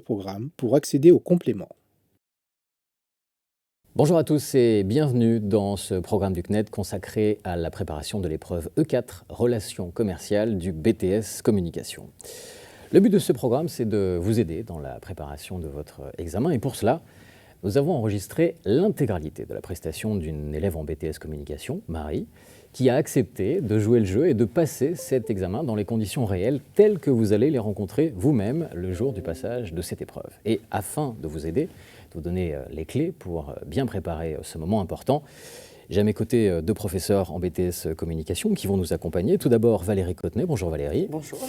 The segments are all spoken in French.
ce programme pour accéder aux compléments. Bonjour à tous et bienvenue dans ce programme du CNED consacré à la préparation de l'épreuve E4 Relations commerciales du BTS Communication. Le but de ce programme, c'est de vous aider dans la préparation de votre examen et pour cela, nous avons enregistré l'intégralité de la prestation d'une élève en BTS Communication, Marie, qui a accepté de jouer le jeu et de passer cet examen dans les conditions réelles telles que vous allez les rencontrer vous-même le jour du passage de cette épreuve. Et afin de vous aider, de vous donner les clés pour bien préparer ce moment important, j'ai à mes côtés deux professeurs en BTS Communication qui vont nous accompagner. Tout d'abord, Valérie Cottenet. Bonjour Valérie. Bonjour.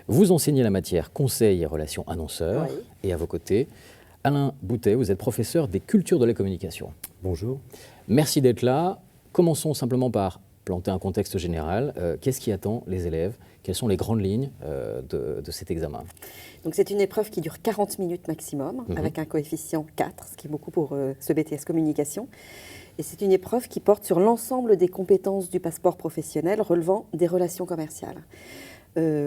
Vous enseignez la matière Conseil et Relations annonceurs. Oui. Et à vos côtés, Alain Boutet, vous êtes professeur des cultures de la communication. Bonjour. Merci d'être là. Commençons simplement par planter un contexte général. Qu'est-ce qui attend les élèves? Quelles sont les grandes lignes de cet examen? Donc c'est une épreuve qui dure 40 minutes maximum, avec un coefficient 4, ce qui est beaucoup pour ce BTS Communication. Et c'est une épreuve qui porte sur l'ensemble des compétences du passeport professionnel relevant des relations commerciales.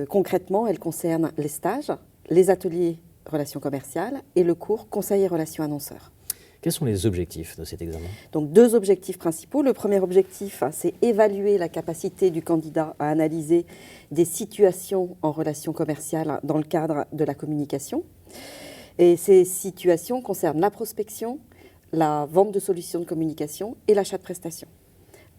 Concrètement, elle concerne les stages, les ateliers relations commerciales et le cours Conseil et Relations annonceurs. Quels sont les objectifs de cet examen? Donc deux objectifs principaux. Le premier objectif, c'est évaluer la capacité du candidat à analyser des situations en relations commerciales dans le cadre de la communication. Et ces situations concernent la prospection, la vente de solutions de communication et l'achat de prestations.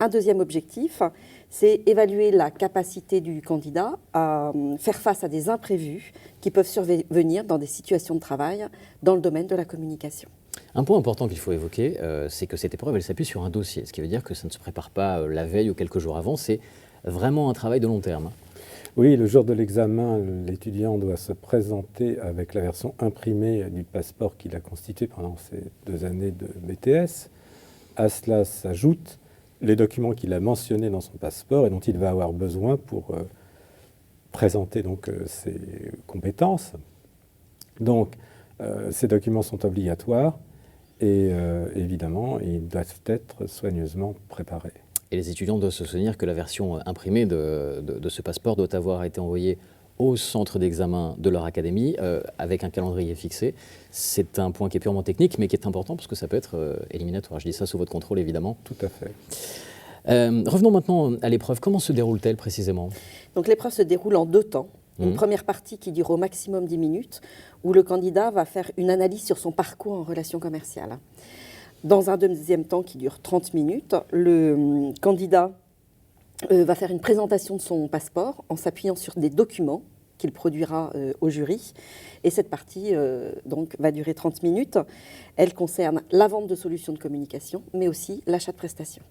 Un deuxième objectif, c'est évaluer la capacité du candidat à faire face à des imprévus qui peuvent survenir dans des situations de travail dans le domaine de la communication. Un point important qu'il faut évoquer, c'est que cette épreuve, elle s'appuie sur un dossier, ce qui veut dire que ça ne se prépare pas la veille ou quelques jours avant, c'est vraiment un travail de long terme. Oui, le jour de l'examen, l'étudiant doit se présenter avec la version imprimée du passeport qu'il a constitué pendant ces 2 années de BTS. À cela s'ajoutent les documents qu'il a mentionnés dans son passeport et dont il va avoir besoin pour présenter donc, ses compétences. Donc, ces documents sont obligatoires et évidemment, ils doivent être soigneusement préparés. Et les étudiants doivent se souvenir que la version imprimée de ce passeport doit avoir été envoyée au centre d'examen de leur académie avec un calendrier fixé. C'est un point qui est purement technique, mais qui est important parce que ça peut être éliminatoire. Je dis ça sous votre contrôle, évidemment. Tout à fait. Revenons maintenant à l'épreuve. Comment se déroule-t-elle précisément? Donc l'épreuve se déroule en 2 temps. Une première partie qui dure au maximum 10 minutes, où le candidat va faire une analyse sur son parcours en relations commerciales. Dans un deuxième temps qui dure 30 minutes, le candidat va faire une présentation de son passeport en s'appuyant sur des documents qu'il produira au jury. Et cette partie donc, va durer 30 minutes. Elle concerne la vente de solutions de communication, mais aussi l'achat de prestations.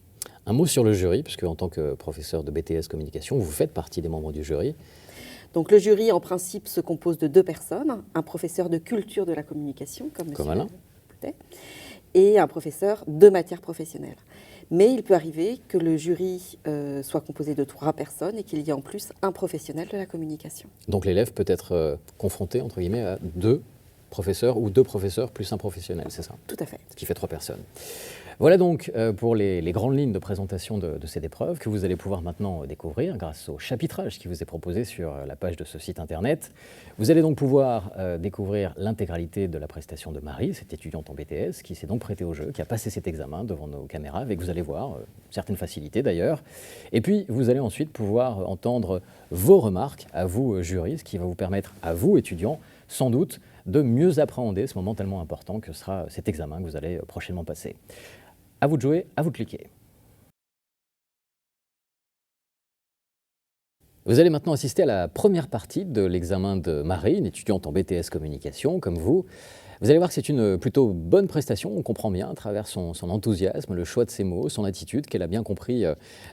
Un mot sur le jury, puisque en tant que professeur de BTS Communication, vous faites partie des membres du jury. Donc le jury, en principe, se compose de 2 personnes, un professeur de culture de la communication, comme Alain, Boutet, et un professeur de matière professionnelle. Mais il peut arriver que le jury soit composé de 3 personnes et qu'il y ait en plus un professionnel de la communication. Donc l'élève peut être confronté, entre guillemets, à 2 professeurs ou 2 professeurs plus un professionnel, c'est ça? Tout à fait. Ce qui fait 3 personnes. Voilà donc pour les grandes lignes de présentation de cette épreuve que vous allez pouvoir maintenant découvrir grâce au chapitrage qui vous est proposé sur la page de ce site internet. Vous allez donc pouvoir découvrir l'intégralité de la prestation de Marie, cette étudiante en BTS, qui s'est donc prêtée au jeu, qui a passé cet examen devant nos caméras, avec, vous allez voir, certaines facilités d'ailleurs. Et puis, vous allez ensuite pouvoir entendre vos remarques à vous, jury, ce qui va vous permettre à vous, étudiants, sans doute, de mieux appréhender ce moment tellement important que sera cet examen que vous allez prochainement passer. À vous de jouer, à vous de cliquer. Vous allez maintenant assister à la première partie de l'examen de Marie, une étudiante en BTS Communication, comme vous. Vous allez voir que c'est une plutôt bonne prestation, on comprend bien à travers son enthousiasme, le choix de ses mots, son attitude, qu'elle a bien compris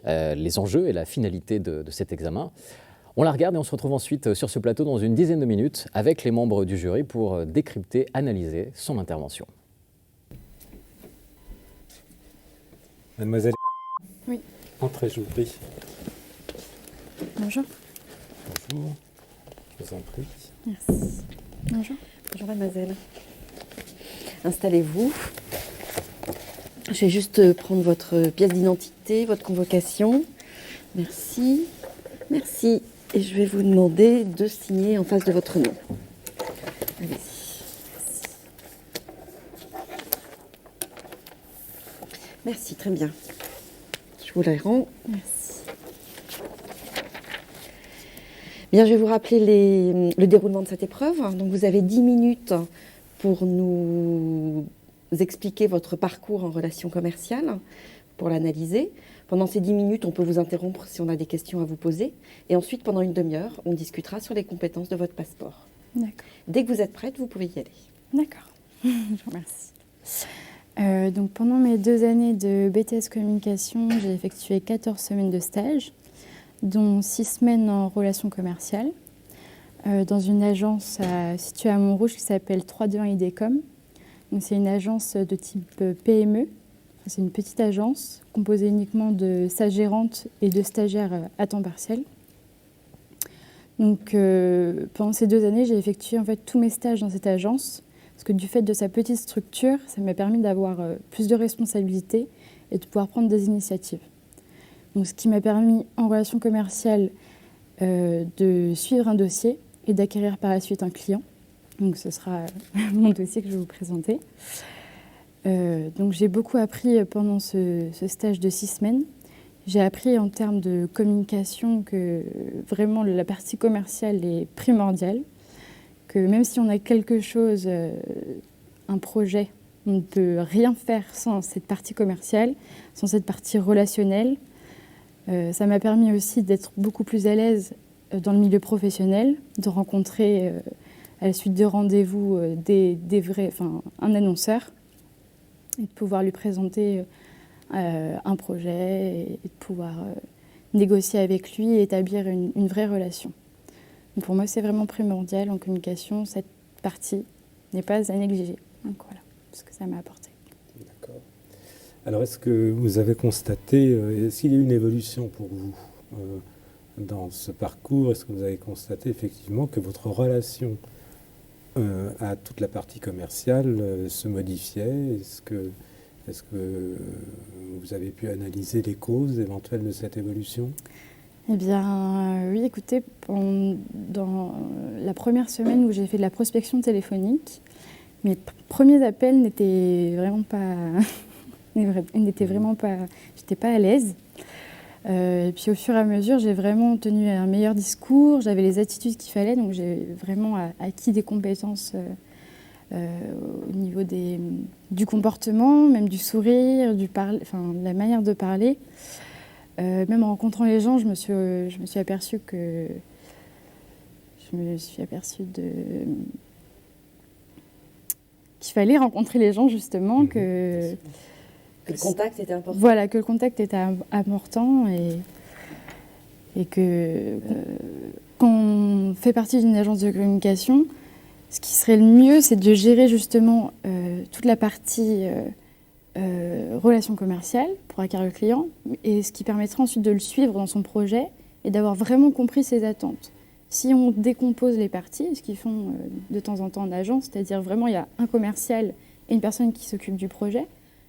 les enjeux et la finalité de cet examen. On la regarde et on se retrouve ensuite sur ce plateau dans une dizaine de minutes avec les membres du jury pour décrypter, analyser son intervention. Mademoiselle. Oui. Entrez, je vous prie. Bonjour. Bonjour. Je vous en prie. Merci. Bonjour. Bonjour mademoiselle. Installez-vous. Je vais juste prendre votre pièce d'identité, votre convocation. Merci. Merci. Et je vais vous demander de signer en face de votre nom. Allez-y. Merci, très bien. Je vous la rends. Merci. Bien, je vais vous rappeler le déroulement de cette épreuve. Donc, vous avez 10 minutes pour nous expliquer votre parcours en relation commerciale, pour l'analyser. Pendant ces 10 minutes, on peut vous interrompre si on a des questions à vous poser. Et ensuite, pendant une demi-heure, on discutera sur les compétences de votre passeport. D'accord. Dès que vous êtes prête, vous pouvez y aller. D'accord. Je vous remercie. Donc, pendant mes 2 années de BTS Communication, j'ai effectué 14 semaines de stage, dont 6 semaines en relations commerciales, dans une agence située à Montrouge qui s'appelle 321 IDECOM. Donc, c'est une agence de type PME. C'est une petite agence composée uniquement de sa gérante et de stagiaires à temps partiel. Donc, pendant ces 2 années, j'ai effectué en fait tous mes stages dans cette agence, parce que du fait de sa petite structure, ça m'a permis d'avoir plus de responsabilités et de pouvoir prendre des initiatives. Donc, ce qui m'a permis en relation commerciale de suivre un dossier et d'acquérir par la suite un client. Donc, ce sera mon dossier que je vais vous présenter. Donc j'ai beaucoup appris pendant ce stage de 6 semaines. J'ai appris en termes de communication que vraiment la partie commerciale est primordiale, que même si on a quelque chose, un projet, on ne peut rien faire sans cette partie commerciale, sans cette partie relationnelle. Ça m'a permis aussi d'être beaucoup plus à l'aise dans le milieu professionnel, de rencontrer à la suite de rendez-vous un annonceur, et de pouvoir lui présenter un projet et de pouvoir négocier avec lui et établir une vraie relation. Donc pour moi, c'est vraiment primordial en communication. Cette partie n'est pas à négliger. Donc voilà ce que ça m'a apporté. D'accord. Alors, est-ce que vous avez constaté, est-ce qu'il y a eu une évolution pour vous dans ce parcours? Est-ce que vous avez constaté effectivement que votre relation à toute la partie commerciale se modifiait? Est-ce que vous avez pu analyser les causes éventuelles de cette évolution? Eh bien, oui, écoutez, dans la première semaine où j'ai fait de la prospection téléphonique, mes premiers appels n'étaient vraiment pas... J'étais pas à l'aise. Et puis au fur et à mesure, j'ai vraiment tenu un meilleur discours, j'avais les attitudes qu'il fallait, donc j'ai vraiment acquis des compétences au niveau du comportement, même du sourire, de la manière de parler. Même en rencontrant les gens, je me suis aperçue qu'il fallait rencontrer les gens justement, que le contact était important. Voilà, que le contact était important et que quand on fait partie d'une agence de communication, ce qui serait le mieux, c'est de gérer justement toute la partie relations commerciales pour acquérir le client, et ce qui permettra ensuite de le suivre dans son projet et d'avoir vraiment compris ses attentes. Si on décompose les parties, ce qu'ils font de temps en temps en agence, c'est-à-dire vraiment il y a un commercial et une personne qui s'occupe du projet,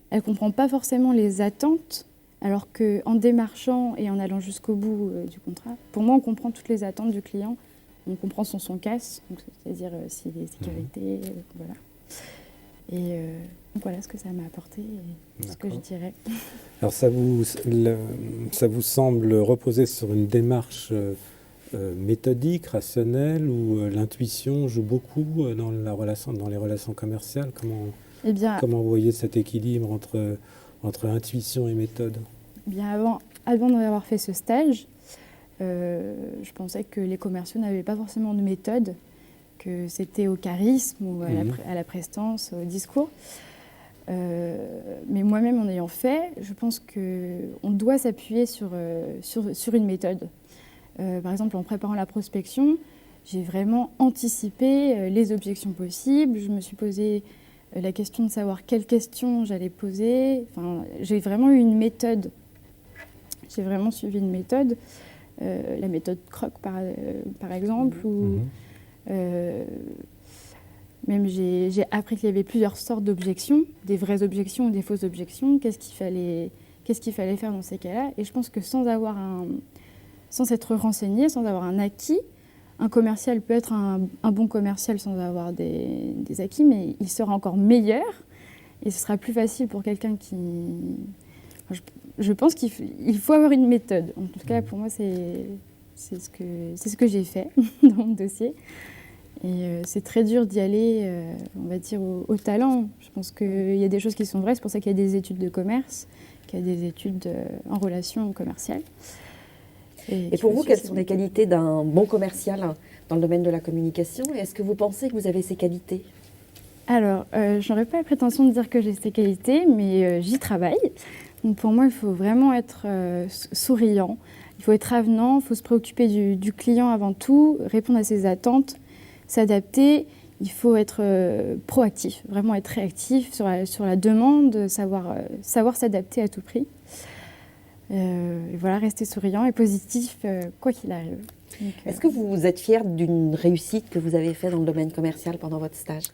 elle ne comprend pas forcément les attentes, alors qu'en démarchant et en allant jusqu'au bout du contrat, pour moi, on comprend toutes les attentes du client. On comprend son casse, c'est-à-dire s'il est sécurité, voilà. Et donc voilà ce que ça m'a apporté et ce que je dirais. Alors ça vous semble reposer sur une démarche méthodique, rationnelle, ou l'intuition joue beaucoup dans les relations commerciales? Comment vous voyez cet équilibre entre intuition et méthode? Eh bien, avant d'avoir fait ce stage, je pensais que les commerciaux n'avaient pas forcément de méthode, que c'était au charisme ou à la prestance, au discours. Mais moi-même, en ayant fait, je pense qu'on doit s'appuyer sur une méthode. Par exemple, en préparant la prospection, j'ai vraiment anticipé les objections possibles. Je me suis posé la question de savoir quelles questions j'allais poser. Enfin, j'ai vraiment eu une méthode. J'ai vraiment suivi une méthode. La méthode Croc, par exemple, où même j'ai appris qu'il y avait plusieurs sortes d'objections, des vraies objections ou des fausses objections. Qu'est-ce qu'il fallait faire dans ces cas-là? Et je pense que sans s'être renseigné, sans avoir un acquis, un commercial peut être un bon commercial sans avoir des acquis, mais il sera encore meilleur et ce sera plus facile pour quelqu'un Je pense qu'il faut avoir une méthode. En tout cas, pour moi, c'est ce que j'ai fait dans mon dossier. Et c'est très dur d'y aller, on va dire, au talent. Je pense qu'il y a des choses qui sont vraies. C'est pour ça qu'il y a des études de commerce, qu'il y a des études en relations commerciales. Et pour vous, quelles sont les qualités d'un bon commercial dans le domaine de la communication? Et est-ce que vous pensez que vous avez ces qualités? Alors, je n'aurais pas la prétention de dire que j'ai ces qualités, mais j'y travaille. Donc pour moi, il faut vraiment être souriant, il faut être avenant, il faut se préoccuper du client avant tout, répondre à ses attentes, s'adapter. Il faut être proactif, vraiment être réactif sur la demande, savoir s'adapter à tout prix. Et voilà, rester souriant et positif, quoi qu'il arrive. Est-ce que vous êtes fière d'une réussite que vous avez faite dans le domaine commercial pendant votre stage?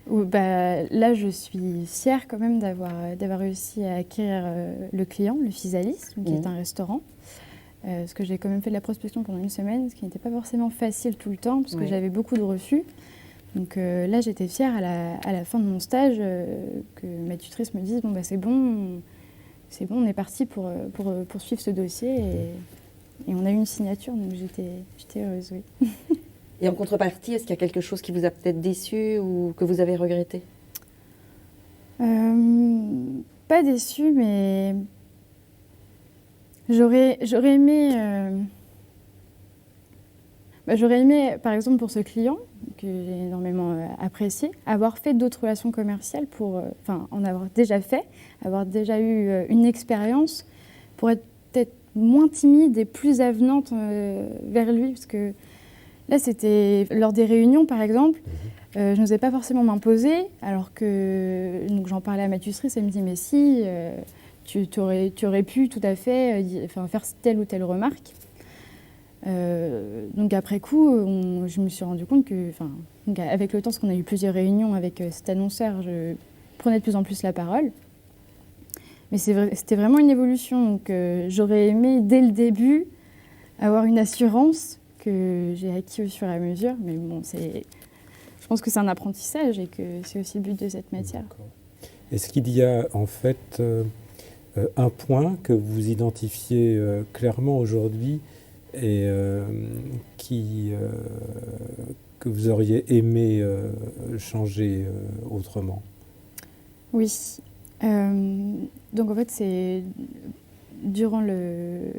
Là, je suis fière quand même d'avoir réussi à acquérir le client, le Physalis, qui est un restaurant. Parce que j'ai quand même fait de la prospection pendant une semaine, ce qui n'était pas forcément facile tout le temps, parce que j'avais beaucoup de refus. Donc là, j'étais fière à la fin de mon stage que ma tutrice me dise « Bon, c'est bon, on est parti pour poursuivre ce dossier. » Et on a eu une signature, donc j'étais heureuse, oui. Et en contrepartie, est-ce qu'il y a quelque chose qui vous a peut-être déçu ou que vous avez regretté? Pas déçu, mais j'aurais aimé, par exemple, pour ce client, que j'ai énormément apprécié, avoir fait d'autres relations commerciales en avoir déjà fait, avoir déjà eu une expérience pour être peut-être moins timide et plus avenante vers lui, parce que là, c'était lors des réunions, par exemple, je n'osais pas forcément m'imposer, alors que donc j'en parlais à ma tutrice, elle me dit « mais si, tu aurais pu tout à fait faire telle ou telle remarque ». Donc après coup, je me suis rendu compte que, avec le temps, parce qu'on a eu plusieurs réunions avec cet annonceur, je prenais de plus en plus la parole. Mais c'était vraiment une évolution, donc j'aurais aimé dès le début avoir une assurance que j'ai acquis au fur et à mesure, mais bon, je pense que c'est un apprentissage et que c'est aussi le but de cette matière. Est-ce qu'il y a en fait un point que vous identifiez clairement aujourd'hui et que vous auriez aimé changer autrement? Oui. Donc en fait, c'est durant le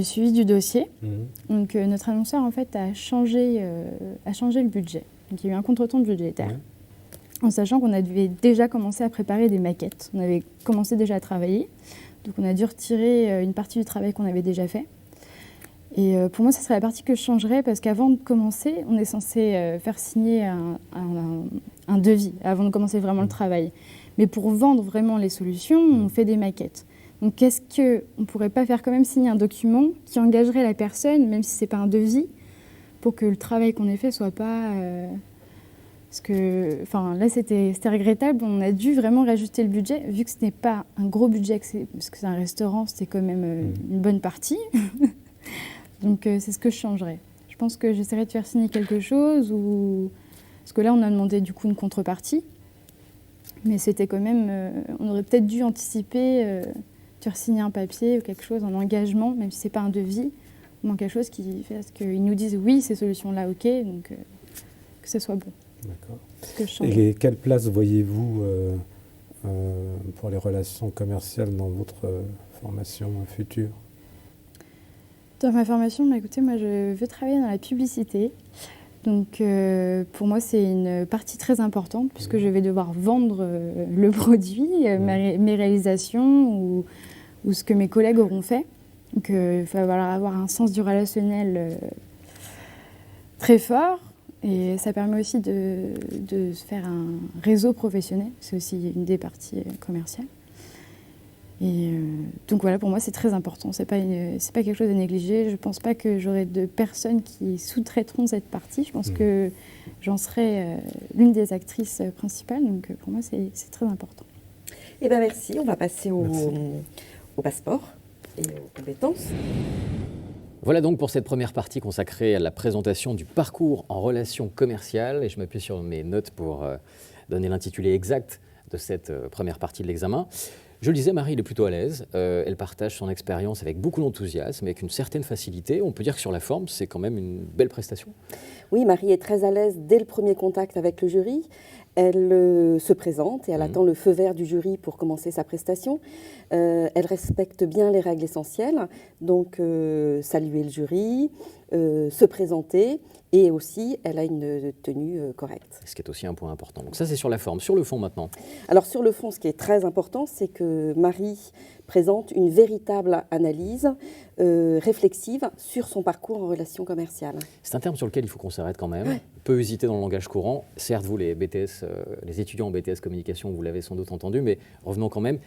suivi du dossier. Donc notre annonceur en fait a changé le budget. Donc il y a eu un contretemps budgétaire, en sachant qu'on avait déjà commencé à préparer des maquettes. On avait commencé déjà à travailler. Donc on a dû retirer une partie du travail qu'on avait déjà fait. Et pour moi, ce serait la partie que je changerais, parce qu'avant de commencer, on est censé faire signer un devis, avant de commencer vraiment le travail. Mais pour vendre vraiment les solutions, on fait des maquettes. Donc qu'est-ce qu'on ne pourrait pas faire quand même signer un document qui engagerait la personne, même si ce n'est pas un devis, pour que le travail qu'on ait fait ne soit pas... Parce que là, c'était regrettable. On a dû vraiment réajuster le budget, vu que ce n'est pas un gros budget, parce que c'est un restaurant, c'était quand même une bonne partie. Donc c'est ce que je changerais. Je pense que j'essaierais de faire signer quelque chose, parce que là, on a demandé du coup une contrepartie. Mais c'était quand même... on aurait peut-être dû anticiper... faire signer un papier ou quelque chose en engagement, même si ce n'est pas un devis, ou quelque chose qui fait qu'ils nous disent oui, ces solutions-là, ok, donc que ce soit bon. D'accord. Et quelle place voyez-vous pour les relations commerciales dans votre formation future? Dans ma formation, écoutez, moi je veux travailler dans la publicité. Donc pour moi, c'est une partie très importante, puisque je vais devoir vendre le produit, mes réalisations ou ce que mes collègues auront fait. Donc il va falloir avoir un sens du relationnel très fort. Et ça permet aussi de se faire un réseau professionnel. C'est aussi une des parties commerciales. Et donc voilà, pour moi, c'est très important. C'est pas quelque chose à négliger. Je ne pense pas que j'aurai de personnes qui sous-traiteront cette partie. Je pense que j'en serai l'une des actrices principales. Donc pour moi, c'est très important. Eh bien, merci. On va passer au passeport et aux compétences. Voilà donc pour cette première partie consacrée à la présentation du parcours en relations commerciales. Et je m'appuie sur mes notes pour donner l'intitulé exact de cette première partie de l'examen. Je le disais, Marie, elle est plutôt à l'aise. Elle partage son expérience avec beaucoup d'enthousiasme, avec une certaine facilité. On peut dire que sur la forme, c'est quand même une belle prestation. Oui, Marie est très à l'aise dès le premier contact avec le jury. Elle se présente et elle attend le feu vert du jury pour commencer sa prestation. Elle respecte bien les règles essentielles, donc saluer le jury, se présenter, et aussi elle a une tenue correcte. Ce qui est aussi un point important. Donc ça, c'est sur la forme. Sur le fond maintenant. Alors sur le fond, ce qui est très important, c'est que Marie présente une véritable analyse réflexive sur son parcours en relation commerciale. C'est un terme sur lequel il faut qu'on s'arrête quand même. On peut hésiter dans le langage courant. Certes, vous, les BTS, les étudiants en BTS communication, vous l'avez sans doute entendu, mais revenons quand même.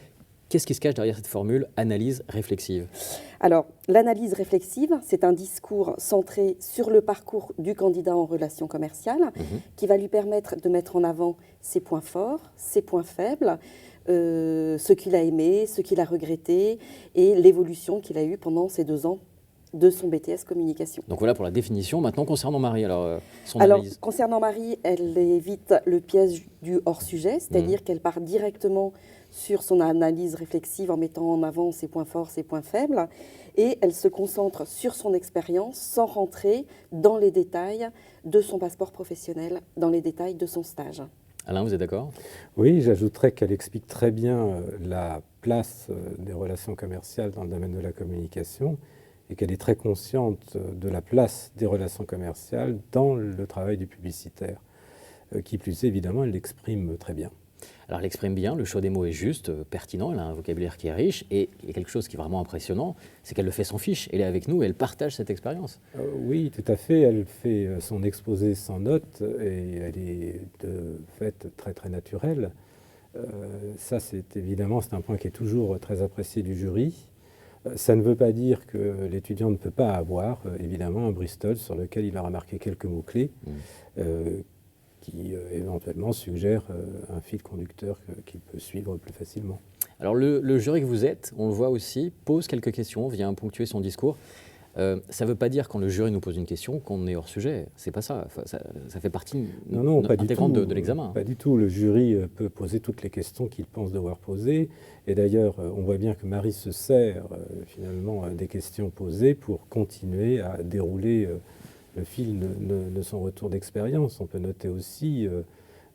Qu'est-ce qui se cache derrière cette formule analyse réflexive? Alors, l'analyse réflexive, c'est un discours centré sur le parcours du candidat en relation commerciale qui va lui permettre de mettre en avant ses points forts, ses points faibles, ce qu'il a aimé, ce qu'il a regretté et l'évolution qu'il a eue pendant ces 2 ans de son BTS communication. Donc voilà pour la définition. Maintenant, concernant Marie, son analyse. Concernant Marie, elle évite le piège du hors-sujet, c'est-à-dire qu'elle part directement sur son analyse réflexive en mettant en avant ses points forts, ses points faibles, et elle se concentre sur son expérience sans rentrer dans les détails de son passeport professionnel, dans les détails de son stage. Alain, vous êtes d'accord? Oui, j'ajouterais qu'elle explique très bien la place des relations commerciales dans le domaine de la communication et qu'elle est très consciente de la place des relations commerciales dans le travail du publicitaire. Qui plus est, évidemment, elle l'exprime très bien. Alors, elle l'exprime bien, le choix des mots est juste, pertinent, elle a un vocabulaire qui est riche, et il y a quelque chose qui est vraiment impressionnant, c'est qu'elle le fait sans fiche, elle est avec nous et elle partage cette expérience. Oui, tout à fait, elle fait son exposé sans notes, et elle est de fait très très naturelle. Ça, c'est un point qui est toujours très apprécié du jury. Ça ne veut pas dire que l'étudiant ne peut pas avoir, évidemment, un Bristol sur lequel il aura marqué quelques mots-clés qui éventuellement suggèrent un fil conducteur qu'il peut suivre plus facilement. Alors le jury que vous êtes, on le voit aussi, pose quelques questions, vient ponctuer son discours. Ça ne veut pas dire quand le jury nous pose une question qu'on est hors sujet, c'est pas ça. Ça fait partie intégrante de l'examen. Pas du tout, le jury peut poser toutes les questions qu'il pense devoir poser. Et d'ailleurs, on voit bien que Marie se sert finalement des questions posées pour continuer à dérouler le fil de son retour d'expérience. On peut noter aussi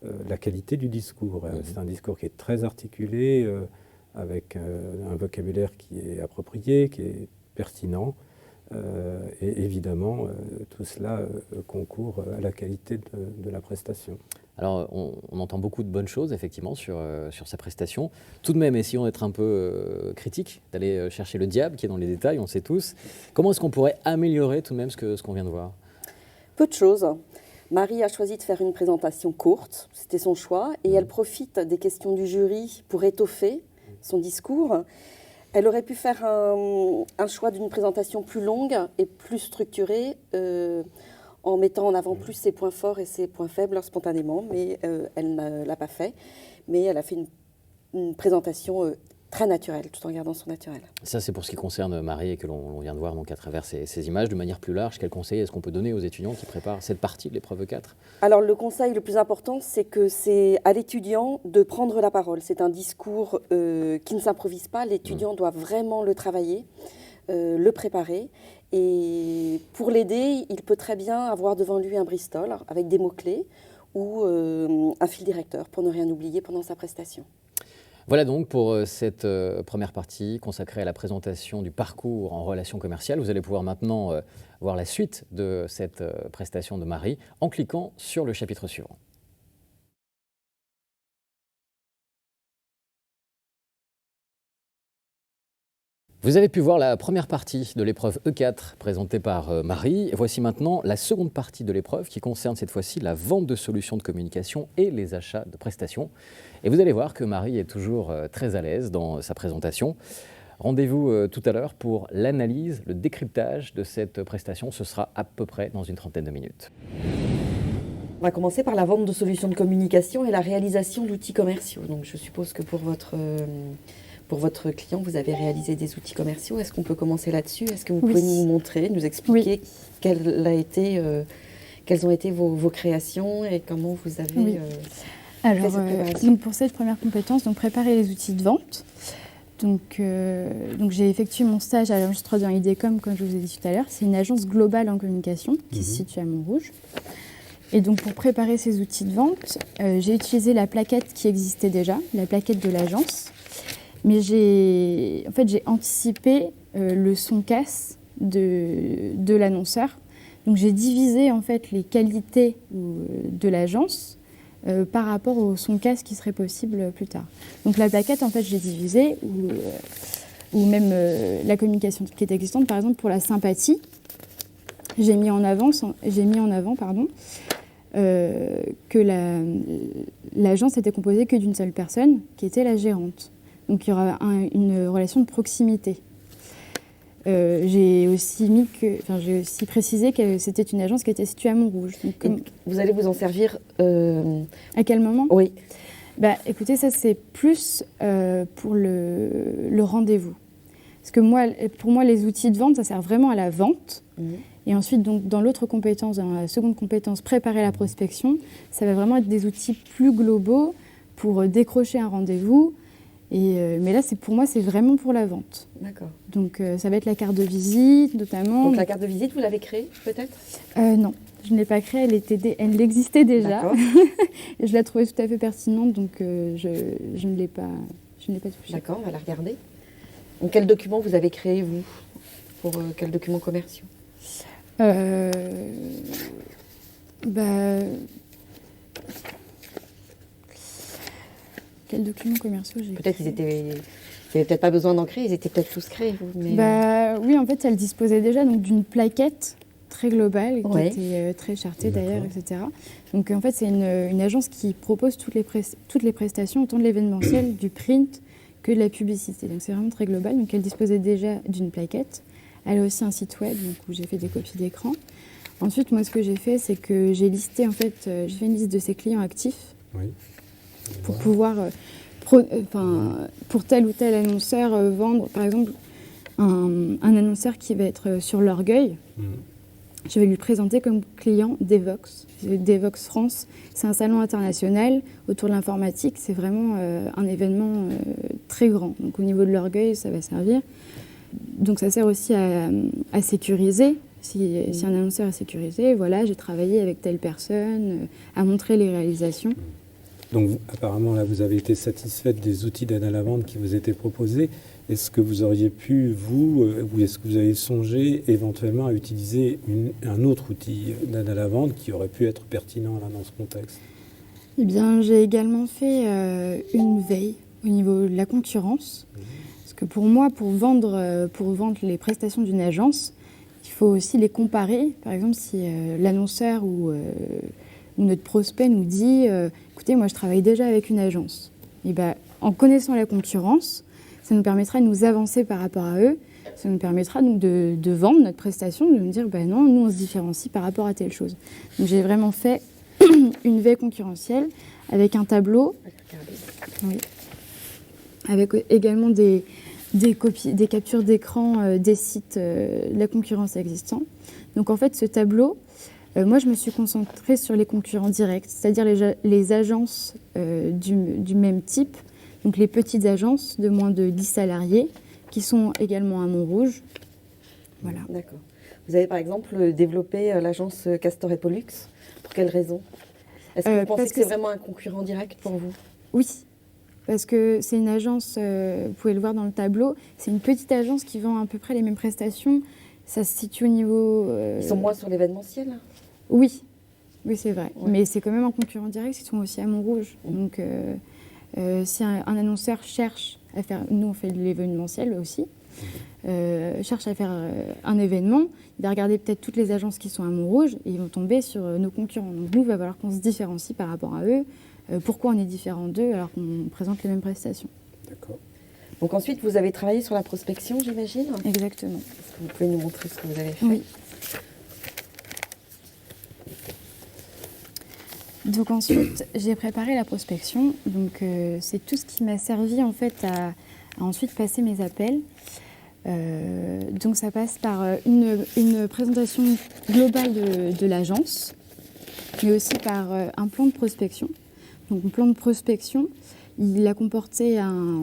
la qualité du discours. C'est un discours qui est très articulé, avec un vocabulaire qui est approprié, qui est pertinent. Et évidemment, tout cela concourt à la qualité de la prestation. Alors, on entend beaucoup de bonnes choses, effectivement, sur sa prestation. Tout de même, essayons d'être un peu critiques, d'aller chercher le diable qui est dans les détails, on le sait tous. Comment est-ce qu'on pourrait améliorer tout de même ce qu'on vient de voir? Peu de choses. Marie a choisi de faire une présentation courte, c'était son choix, et elle profite des questions du jury pour étoffer son discours. Elle aurait pu faire un choix d'une présentation plus longue et plus structurée, en mettant en avant plus ses points forts et ses points faibles spontanément, mais elle ne l'a pas fait. Mais elle a fait une présentation très naturelle, tout en gardant son naturel. Ça, c'est pour ce qui concerne Marie et que l'on vient de voir donc, à travers ces images. De manière plus large, quel conseil est-ce qu'on peut donner aux étudiants qui préparent cette partie de l'épreuve 4? Alors, le conseil le plus important, c'est que c'est à l'étudiant de prendre la parole. C'est un discours qui ne s'improvise pas. L'étudiant doit vraiment le travailler, le préparer. Et pour l'aider, il peut très bien avoir devant lui un Bristol avec des mots-clés ou un fil directeur pour ne rien oublier pendant sa prestation. Voilà donc pour cette première partie consacrée à la présentation du parcours en relations commerciales. Vous allez pouvoir maintenant voir la suite de cette prestation de Marie en cliquant sur le chapitre suivant. Vous avez pu voir la première partie de l'épreuve E4 présentée par Marie. Voici maintenant la seconde partie de l'épreuve qui concerne cette fois-ci la vente de solutions de communication et les achats de prestations. Et vous allez voir que Marie est toujours très à l'aise dans sa présentation. Rendez-vous tout à l'heure pour l'analyse, le décryptage de cette prestation. Ce sera à peu près dans une trentaine de minutes. On va commencer par la vente de solutions de communication et la réalisation d'outils commerciaux. Donc je suppose que pour votre client, vous avez réalisé des outils commerciaux. Est-ce qu'on peut commencer là-dessus? Est-ce que vous pouvez nous montrer, nous expliquer quelles ont été vos créations et comment vous avez Alors, donc pour cette première compétence, donc préparer les outils de vente. Donc j'ai effectué mon stage à l'agence 3D en IDECOM, comme je vous ai dit tout à l'heure. C'est une agence globale en communication qui se situe à Montrouge. Et donc pour préparer ces outils de vente, j'ai utilisé la plaquette qui existait déjà, la plaquette de l'agence. Mais j'ai anticipé le son casse de l'annonceur. Donc j'ai divisé en fait les qualités de l'agence par rapport au son casse qui serait possible plus tard. Donc la plaquette, en fait, j'ai divisé, ou même la communication qui est existante, par exemple pour la sympathie, j'ai mis en avant que l'agence était composée que d'une seule personne, qui était la gérante. Donc il y aura une relation de proximité. J'ai aussi précisé que c'était une agence qui était située à Montrouge. Donc, vous allez vous en servir à quel moment? Oui. Écoutez, ça c'est plus pour le rendez-vous. Parce que pour moi, les outils de vente, ça sert vraiment à la vente. Et ensuite, donc, dans l'autre compétence, dans la seconde compétence, préparer la prospection, ça va vraiment être des outils plus globaux pour décrocher un rendez-vous. Mais là, pour moi, c'est vraiment pour la vente. D'accord. Donc, ça va être la carte de visite, notamment. Donc, la carte de visite, vous l'avez créée, peut-être? Non, je ne l'ai pas créée. Elle existait déjà. Et je la trouvais tout à fait pertinente, donc je ne l'ai pas touchée. D'accord, on va la regarder. Donc, quels documents vous avez créés, vous? Pour quels documents commerciaux? Quels documents commerciaux j'ai Peut-être ils n'avaient peut-être pas besoin d'en créer, ils étaient peut-être tous créés. Mais oui, en fait, elle disposait déjà d'une plaquette très globale, qui était très chartée d'ailleurs, etc. Donc en fait, c'est une agence qui propose toutes les prestations, autant de l'événementiel, du print que de la publicité. Donc c'est vraiment très global. Donc elle disposait déjà d'une plaquette. Elle a aussi un site web où j'ai fait des copies d'écran. Ensuite, moi, ce que j'ai fait, c'est que j'ai listé, en fait, j'ai fait une liste de ses clients actifs pour pouvoir, pour tel ou tel annonceur, vendre, par exemple, un annonceur qui va être sur l'orgueil. Je vais lui présenter comme client Devox. Devox France, c'est un salon international autour de l'informatique. C'est vraiment un événement très grand. Donc, au niveau de l'orgueil, ça va servir. Donc ça sert aussi à sécuriser, si un annonceur est sécurisé, voilà, j'ai travaillé avec telle personne, à montrer les réalisations. Donc apparemment là vous avez été satisfaite des outils d'aide à la vente qui vous étaient proposés. Est-ce que vous auriez pu, ou est-ce que vous avez songé éventuellement à utiliser un autre outil d'aide à la vente qui aurait pu être pertinent là dans ce contexte? Eh bien j'ai également fait une veille au niveau de la concurrence. Que pour moi, pour vendre les prestations d'une agence, il faut aussi les comparer. Par exemple, si l'annonceur ou notre prospect nous dit écoutez, moi je travaille déjà avec une agence. Et en connaissant la concurrence, ça nous permettra de nous avancer par rapport à eux. Ça nous permettra donc de vendre notre prestation, de nous dire non, nous on se différencie par rapport à telle chose. Donc j'ai vraiment fait une veille concurrentielle avec un tableau. Oui. Avec également des captures d'écran des sites de la concurrence existants. Donc en fait, ce tableau, moi je me suis concentrée sur les concurrents directs, c'est-à-dire les agences du même type, donc les petites agences de moins de 10 salariés, qui sont également à Montrouge. Voilà. D'accord. Vous avez par exemple développé l'agence Castor et Pollux. Pour quelles raisons? Est-ce que vous pensez que c'est vraiment un concurrent direct pour vous? Oui. Parce que c'est une agence, vous pouvez le voir dans le tableau, c'est une petite agence qui vend à peu près les mêmes prestations. Ça se situe au niveau... Ils sont moins sur l'événementiel? Oui, c'est vrai. Ouais. Mais c'est quand même un concurrent direct, ils sont aussi à Montrouge. Donc si un annonceur cherche à faire... Nous, on fait de l'événementiel aussi. Cherche à faire un événement, il va regarder peut-être toutes les agences qui sont à Montrouge et ils vont tomber sur nos concurrents. Donc nous, il va falloir qu'on se différencie par rapport à eux. Pourquoi on est différent d'eux alors qu'on présente les mêmes prestations. D'accord. Donc ensuite, vous avez travaillé sur la prospection, j'imagine? Exactement. Est-ce que vous pouvez nous montrer ce que vous avez fait? Oui. Donc ensuite, j'ai préparé la prospection. Donc c'est tout ce qui m'a servi en fait à ensuite passer mes appels. Donc ça passe par une présentation globale de l'agence, mais aussi par un plan de prospection. Donc, le plan de prospection, il a comporté un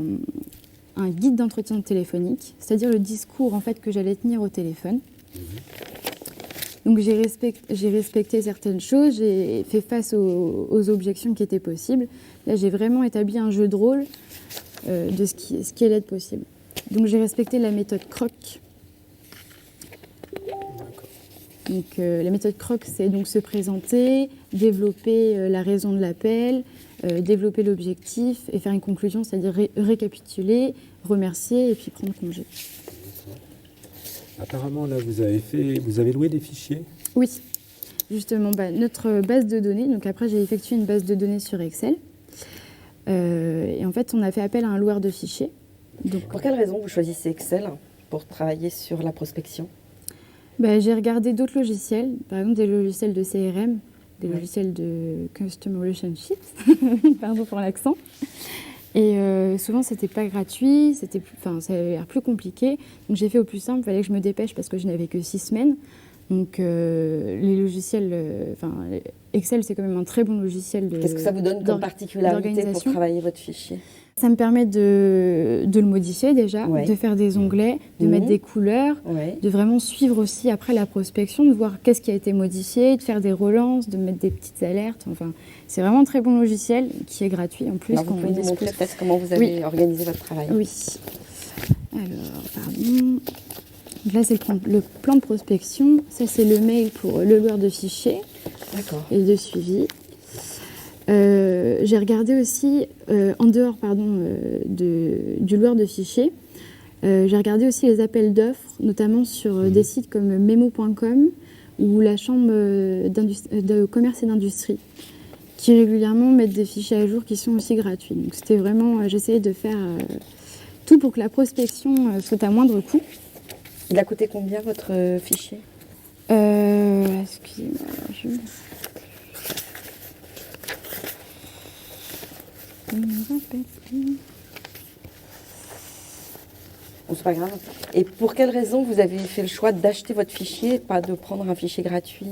un guide d'entretien téléphonique, c'est-à-dire le discours en fait, que j'allais tenir au téléphone. Donc j'ai respecté certaines choses, j'ai fait face aux objections qui étaient possibles. Là, j'ai vraiment établi un jeu de rôle de ce qui allait être possible. Donc j'ai respecté la méthode CROC. Donc la méthode CROC, c'est donc se présenter, développer la raison de l'appel, développer l'objectif et faire une conclusion, c'est-à-dire récapituler, remercier et puis prendre congé. Apparemment, là, vous avez loué des fichiers? Oui, justement, notre base de données, donc après j'ai effectué une base de données sur Excel. Et en fait, on a fait appel à un loueur de fichiers. Donc, Pour quelle raison vous choisissez Excel pour travailler sur la prospection? J'ai regardé d'autres logiciels, par exemple des logiciels de CRM, des logiciels de Customer Relationships, pardon pour l'accent. Et souvent, c'était pas gratuit, ça avait l'air plus compliqué. Donc j'ai fait au plus simple, il fallait que je me dépêche parce que je n'avais que 6 semaines. Donc les logiciels, Excel, c'est quand même un très bon logiciel de. Qu'est-ce que ça vous donne comme particularité pour travailler votre fichier? Ça me permet de le modifier déjà, de faire des onglets, de mettre des couleurs, de vraiment suivre aussi après la prospection, de voir qu'est-ce qui a été modifié, de faire des relances, de mettre des petites alertes. Enfin, c'est vraiment un très bon logiciel qui est gratuit en plus. Alors, vous pouvez nous montrer peut-être comment vous avez organisé votre travail? Oui. Alors, pardon. Donc là, c'est le plan de prospection. Ça, c'est le mail pour le loueur de fichiers. D'accord. Et de suivi. J'ai regardé aussi, en dehors du loueur de fichiers, j'ai regardé aussi les appels d'offres, notamment sur des sites comme memo.com ou la Chambre de commerce et d'industrie, qui régulièrement mettent des fichiers à jour qui sont aussi gratuits. Donc c'était vraiment, j'essayais de faire tout pour que la prospection soit à moindre coût. Il a coûté combien votre fichier? Excusez-moi, je me rappelle plus. Bon, c'est pas grave. Et pour quelle raison vous avez fait le choix d'acheter votre fichier et pas de prendre un fichier gratuit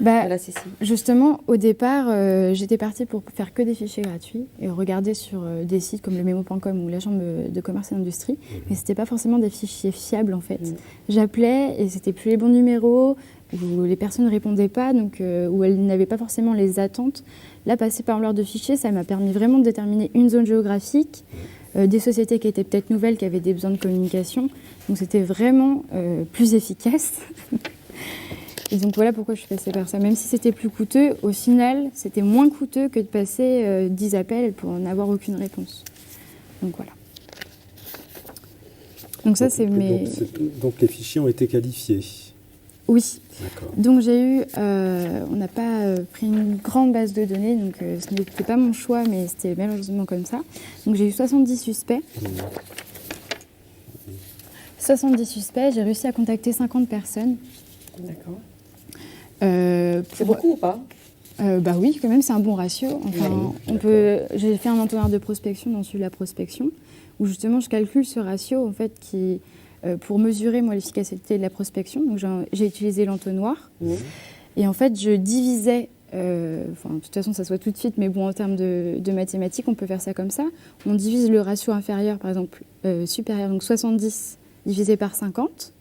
à la CCI? Justement, au départ, j'étais partie pour faire que des fichiers gratuits et regarder sur des sites comme le memo.com ou la Chambre de commerce et d'industrie. Mais ce n'était pas forcément des fichiers fiables en fait. J'appelais et c'était plus les bons numéros, où les personnes ne répondaient pas, donc, où elles n'avaient pas forcément les attentes. Là, passer par l'heure de fichier, ça m'a permis vraiment de déterminer une zone géographique, des sociétés qui étaient peut-être nouvelles, qui avaient des besoins de communication. Donc c'était vraiment plus efficace. Et donc voilà pourquoi je suis passée par ça. Même si c'était plus coûteux, au final, c'était moins coûteux que de passer 10 appels pour n'avoir aucune réponse. Donc voilà. Donc ça, Donc les fichiers ont été qualifiés? Oui. D'accord. Donc j'ai eu, on n'a pas pris une grande base de données, donc ce n'était pas mon choix, mais c'était malheureusement comme ça. Donc j'ai eu 70 suspects. 70 suspects, j'ai réussi à contacter 50 personnes. D'accord. C'est beaucoup ou pas? Oui, quand même, c'est un bon ratio. Enfin, j'ai fait un entonnoir de prospection dans celui de la prospection, où justement je calcule ce ratio en fait qui pour mesurer moi l'efficacité de la prospection. Donc j'ai utilisé l'entonnoir et en fait je divisais. De toute façon, ça se voit tout de suite, mais bon, en termes de mathématiques, on peut faire ça comme ça. On divise le ratio inférieur, par exemple, supérieur, donc 70 divisé par 50,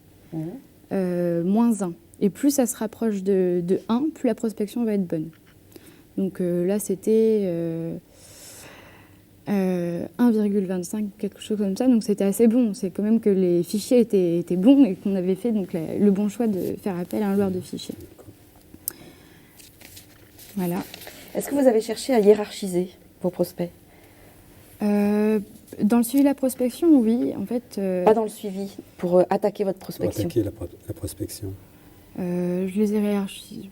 moins 1. Et plus ça se rapproche de 1, plus la prospection va être bonne. Donc là, c'était 1,25, quelque chose comme ça. Donc c'était assez bon. C'est quand même que les fichiers étaient bons et qu'on avait fait donc, le bon choix de faire appel à un loueur de fichiers. Voilà. Est-ce que vous avez cherché à hiérarchiser vos prospects? Dans le suivi de la prospection, oui. En fait, pas dans le suivi, pour attaquer votre prospection. Pour attaquer la prospection. Je les ai hiérarchisés.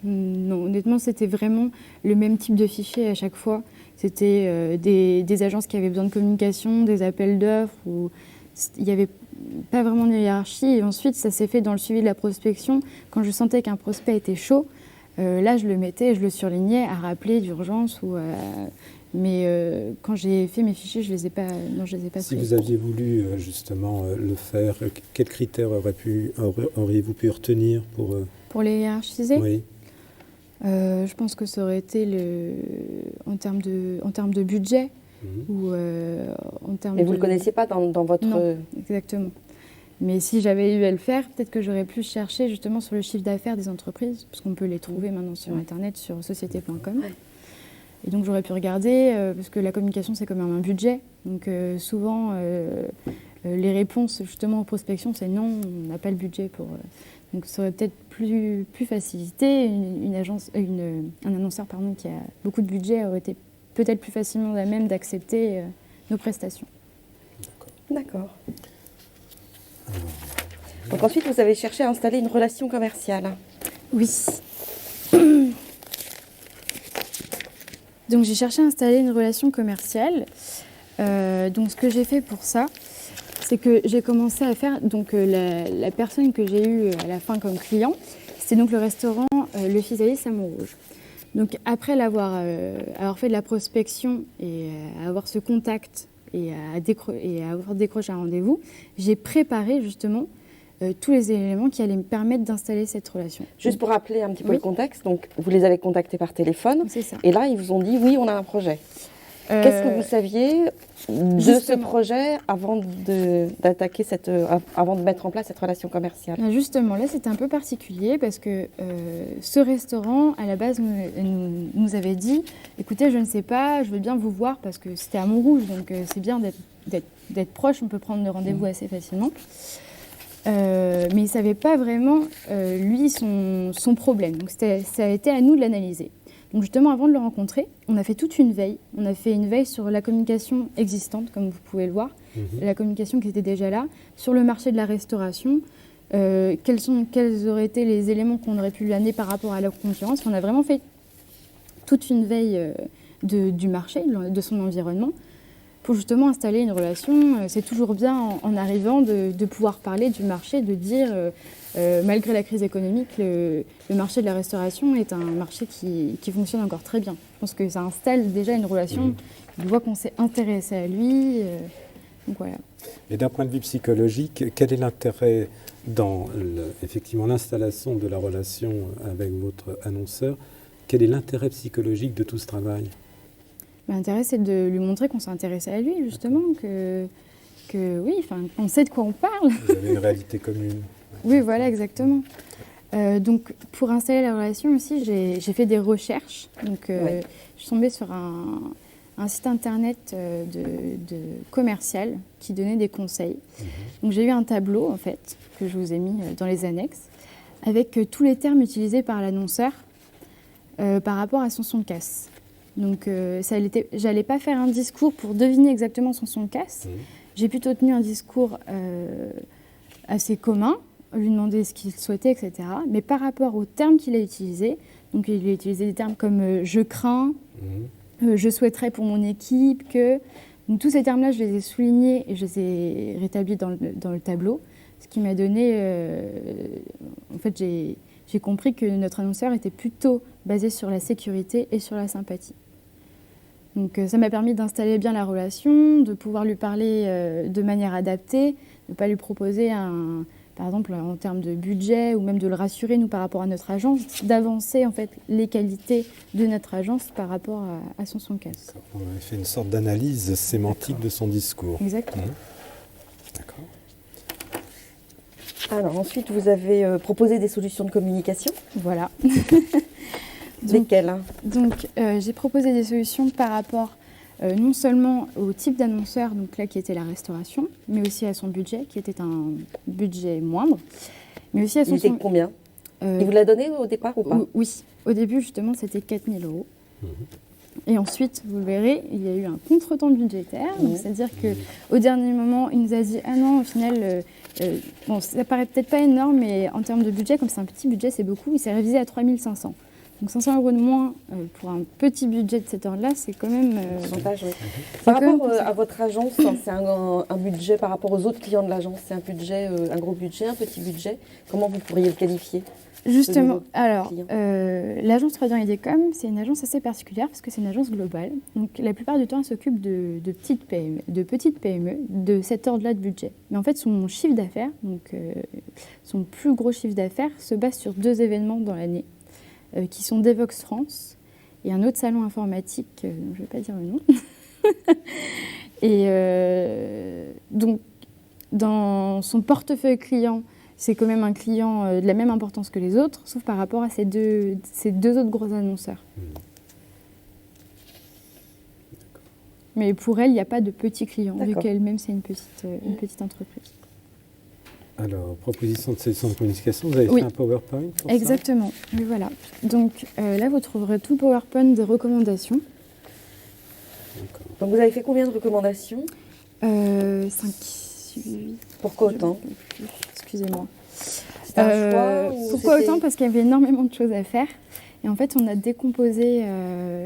Non, honnêtement, c'était vraiment le même type de fichier à chaque fois. C'était des agences qui avaient besoin de communication, des appels d'offres. Il n'y avait pas vraiment de hiérarchie. Et ensuite, ça s'est fait dans le suivi de la prospection. Quand je sentais qu'un prospect était chaud, là, je le mettais, je le surlignais à rappeler d'urgence. Mais quand j'ai fait mes fichiers, je ne les ai pas pris. Si vous aviez voulu justement le faire, quels critères auriez-vous pu retenir pour les hiérarchiser? Oui. Je pense que ça aurait été en termes de budget. Ou en termes Mais vous de... ne le connaissiez pas dans votre... Non, exactement. Mais si j'avais eu à le faire, peut-être que j'aurais pu chercher justement sur le chiffre d'affaires des entreprises, parce qu'on peut les trouver maintenant sur Internet, sur société.com. Et donc j'aurais pu regarder, parce que la communication c'est quand même un budget. Donc souvent, les réponses justement aux prospections, c'est non, on n'a pas le budget pour... donc ça aurait peut-être plus facilité. Un annonceur qui a beaucoup de budget aurait été peut-être plus facilement à même d'accepter nos prestations. D'accord. Donc ensuite, vous avez cherché à installer une relation commerciale. Oui. Donc j'ai cherché à installer une relation commerciale. Donc ce que j'ai fait pour ça, c'est que j'ai commencé à faire... Donc la personne que j'ai eue à la fin comme client, c'était donc le restaurant Le Physalis à Montrouge. Donc après avoir fait de la prospection et avoir ce contact et avoir décroché un rendez-vous, j'ai préparé justement tous les éléments qui allaient me permettre d'installer cette relation. Juste pour rappeler un petit peu le contexte, donc vous les avez contactés par téléphone. C'est ça. Et là, ils vous ont dit oui, on a un projet. Qu'est-ce que vous saviez de ce projet avant d'attaquer avant de mettre en place cette relation commerciale? Justement, là, c'était un peu particulier parce que ce restaurant, à la base, nous avait dit « Écoutez, je ne sais pas, je veux bien vous voir parce que c'était à Montrouge, donc c'est bien d'être proche, on peut prendre le rendez-vous assez facilement. » Mais il ne savait pas vraiment, lui, son problème. Donc ça a été à nous de l'analyser. Donc justement, avant de le rencontrer, on a fait toute une veille. On a fait une veille sur la communication existante, comme vous pouvez le voir, la communication qui était déjà là, sur le marché de la restauration, quels auraient été les éléments qu'on aurait pu lui amener par rapport à la concurrence. On a vraiment fait toute une veille du marché, de son environnement, pour justement installer une relation. C'est toujours bien, en arrivant, de pouvoir parler du marché, de dire... malgré la crise économique, le marché de la restauration est un marché qui fonctionne encore très bien. Je pense que ça installe déjà une relation, il voit qu'on s'est intéressé à lui. Donc voilà. Et d'un point de vue psychologique, quel est l'intérêt dans effectivement l'installation de la relation avec votre annonceur? Quel est l'intérêt psychologique de tout ce travail? L'intérêt, c'est de lui montrer qu'on s'est intéressé à lui, justement, qu'on sait de quoi on parle. Vous avez une réalité commune. Oui, voilà, exactement. Donc, pour installer la relation aussi, j'ai fait des recherches. Donc, je suis tombée sur un site internet de commercial qui donnait des conseils. Donc, j'ai eu un tableau, en fait, que je vous ai mis dans les annexes, avec tous les termes utilisés par l'annonceur par rapport à son son de casse. Donc, j'allais pas faire un discours pour deviner exactement son son de casse. J'ai plutôt tenu un discours assez commun, lui demander ce qu'il souhaitait, etc. Mais par rapport aux termes qu'il a utilisés, donc il a utilisé des termes comme je crains, je souhaiterais pour mon équipe que... Donc tous ces termes-là, je les ai soulignés et je les ai rétablis dans le tableau, ce qui m'a donné... en fait, j'ai compris que notre annonceur était plutôt basé sur la sécurité et sur la sympathie. Donc ça m'a permis d'installer bien la relation, de pouvoir lui parler de manière adaptée, de ne pas lui proposer par exemple en termes de budget ou même de le rassurer nous par rapport à notre agence, d'avancer en fait les qualités de notre agence par rapport à son son casse. On avait fait une sorte d'analyse sémantique de son discours. Exactement. D'accord. Alors ensuite, vous avez proposé des solutions de communication. Voilà. Lesquelles? Donc j'ai proposé des solutions par rapport non seulement au type d'annonceur, donc là qui était la restauration, mais aussi à son budget, qui était un budget moindre, mais aussi à son... Il était combien? Il vous l'a donné au départ ou pas? Oui, au début justement c'était 4 000 €. Et ensuite, vous le verrez, il y a eu un contretemps budgétaire, c'est-à-dire qu'au dernier moment, il nous a dit « Ah non, au final, bon, ça paraît peut-être pas énorme, mais en termes de budget, comme c'est un petit budget, c'est beaucoup, il s'est révisé à 3 500 €. Donc 500 € de moins pour un petit budget de cet ordre-là, c'est quand même... avantage, oui. Par rapport à votre agence, c'est un budget par rapport aux autres clients de l'agence, c'est un budget, un gros budget, un petit budget. Comment vous pourriez le qualifier? Justement, alors, l'agence 3D en Idécom, c'est une agence assez particulière parce que c'est une agence globale. Donc la plupart du temps, elle s'occupe de petites PME, de cet ordre-là de budget. Mais en fait, son chiffre d'affaires, donc son plus gros chiffre d'affaires, se base sur 2 événements dans l'année, qui sont Devox France et un autre salon informatique, je ne vais pas dire le nom, Et donc, dans son portefeuille client, c'est quand même un client de la même importance que les autres, sauf par rapport à ces deux autres gros annonceurs. Mais pour elle, il n'y a pas de petits clients, vu qu'elle-même, c'est une petite entreprise. Alors, proposition de solution de communication, vous avez fait un PowerPoint pour Exactement, oui, voilà. Donc là, vous trouverez tout le PowerPoint des recommandations. Donc vous avez fait combien de recommandations 5, 8. Pourquoi autant? Excusez-moi. C'était un choix pourquoi autant? Parce qu'il y avait énormément de choses à faire. Et en fait, on a décomposé